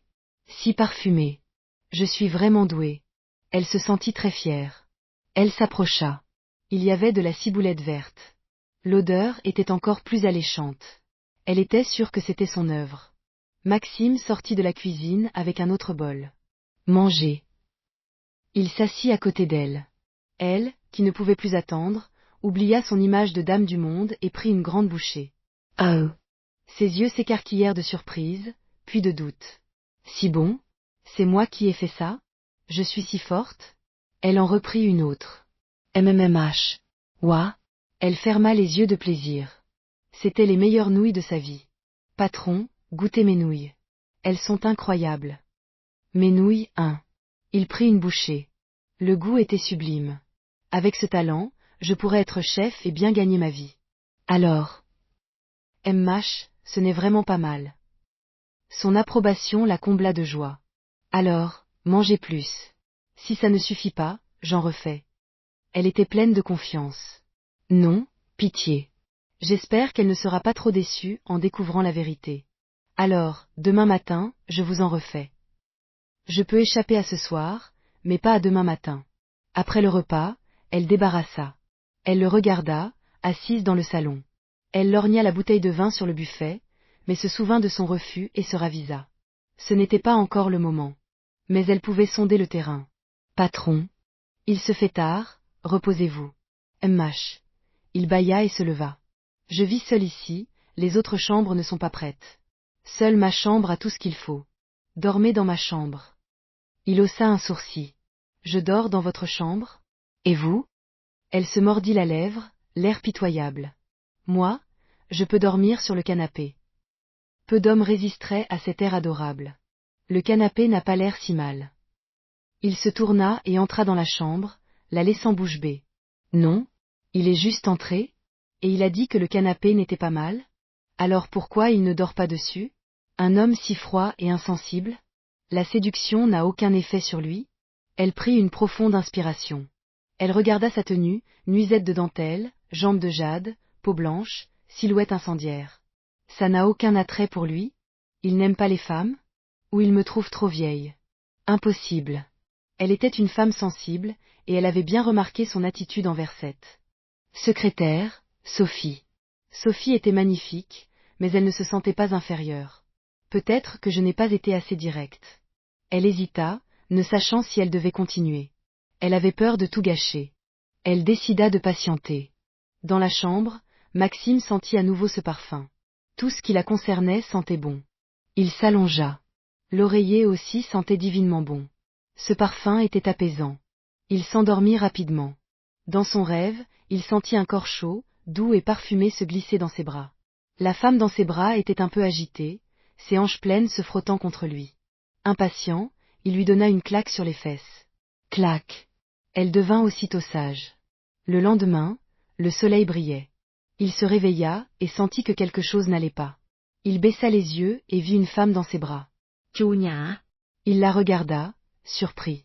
Si parfumées. Je suis vraiment douée. Elle se sentit très fière. Elle s'approcha. Il y avait de la ciboulette verte. L'odeur était encore plus alléchante. Elle était sûre que c'était son œuvre. Maxime sortit de la cuisine avec un autre bol. Manger. Il s'assit à côté d'elle. Elle, qui ne pouvait plus attendre, oublia son image de dame du monde et prit une grande bouchée. Oh! Ses yeux s'écarquillèrent de surprise, puis de doute. Si bon? C'est moi qui ai fait ça? Je suis si forte? Elle en reprit une autre. MMH. Ouah, Elle ferma les yeux de plaisir. C'étaient les meilleures nouilles de sa vie. Patron, goûtez mes nouilles. Elles sont incroyables. Mes nouilles, hein. Il prit une bouchée. Le goût était sublime. Avec ce talent, je pourrais être chef et bien gagner ma vie. Alors, Mh, ce n'est vraiment pas mal. Son approbation la combla de joie. Alors, mangez plus. Si ça ne suffit pas, j'en refais. Elle était pleine de confiance. Non, pitié. J'espère qu'elle ne sera pas trop déçue en découvrant la vérité. Alors, demain matin, je vous en refais. Je peux échapper à ce soir, mais pas à demain matin. Après le repas, elle débarrassa. Elle le regarda, assise dans le salon. Elle lorgna la bouteille de vin sur le buffet, mais se souvint de son refus et se ravisa. Ce n'était pas encore le moment. Mais elle pouvait sonder le terrain. Patron. Il se fait tard, reposez-vous. Mh. Il bâilla et se leva. Je vis seul ici, les autres chambres ne sont pas prêtes. Seule ma chambre a tout ce qu'il faut. Dormez dans ma chambre. Il haussa un sourcil. Je dors dans votre chambre? Et vous? Elle se mordit la lèvre, l'air pitoyable. Moi, je peux dormir sur le canapé. Peu d'hommes résisteraient à cet air adorable. Le canapé n'a pas l'air si mal. Il se tourna et entra dans la chambre, la laissant bouche bée. Non, il est juste entré, et il a dit que le canapé n'était pas mal? Alors pourquoi il ne dort pas dessus? Un homme si froid et insensible? La séduction n'a aucun effet sur lui? Elle prit une profonde inspiration. Elle regarda sa tenue, nuisette de dentelle, jambes de jade, peau blanche, silhouette incendiaire. Ça n'a aucun attrait pour lui? Il n'aime pas les femmes? Ou il me trouve trop vieille? Impossible. Elle était une femme sensible, et elle avait bien remarqué son attitude envers cette secrétaire, Sophie. Sophie était magnifique, mais elle ne se sentait pas inférieure. Peut-être que je n'ai pas été assez directe. Elle hésita, ne sachant si elle devait continuer. Elle avait peur de tout gâcher. Elle décida de patienter. Dans la chambre, Maxime sentit à nouveau ce parfum. Tout ce qui la concernait sentait bon. Il s'allongea. L'oreiller aussi sentait divinement bon. Ce parfum était apaisant. Il s'endormit rapidement. Dans son rêve, il sentit un corps chaud, doux et parfumé se glisser dans ses bras. La femme dans ses bras était un peu agitée, ses hanches pleines se frottant contre lui. Impatient, il lui donna une claque sur les fesses. Clac. Elle devint aussitôt sage. Le lendemain, le soleil brillait. Il se réveilla et sentit que quelque chose n'allait pas. Il baissa les yeux et vit une femme dans ses bras. Chu Nhã. Il la regarda, surpris.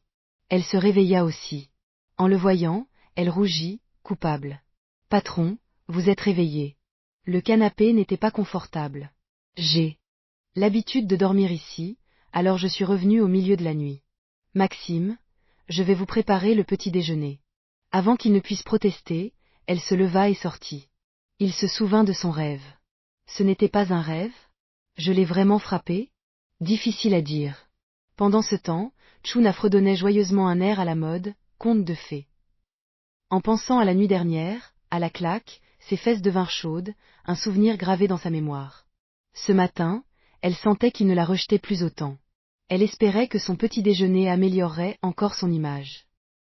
Elle se réveilla aussi. En le voyant, elle rougit, coupable. Patron, vous êtes réveillé. Le canapé n'était pas confortable. J'ai l'habitude de dormir ici, alors je suis revenu au milieu de la nuit. Maxime, je vais vous préparer le petit déjeuner. Avant qu'il ne puisse protester, elle se leva et sortit. Il se souvint de son rêve. Ce n'était pas un rêve? Je l'ai vraiment frappé? Difficile à dire. Pendant ce temps, Chuna fredonnait joyeusement un air à la mode, conte de fées. En pensant à la nuit dernière, à la claque, ses fesses devinrent chaudes, un souvenir gravé dans sa mémoire. Ce matin, elle sentait qu'il ne la rejetait plus autant. Elle espérait que son petit déjeuner améliorerait encore son image.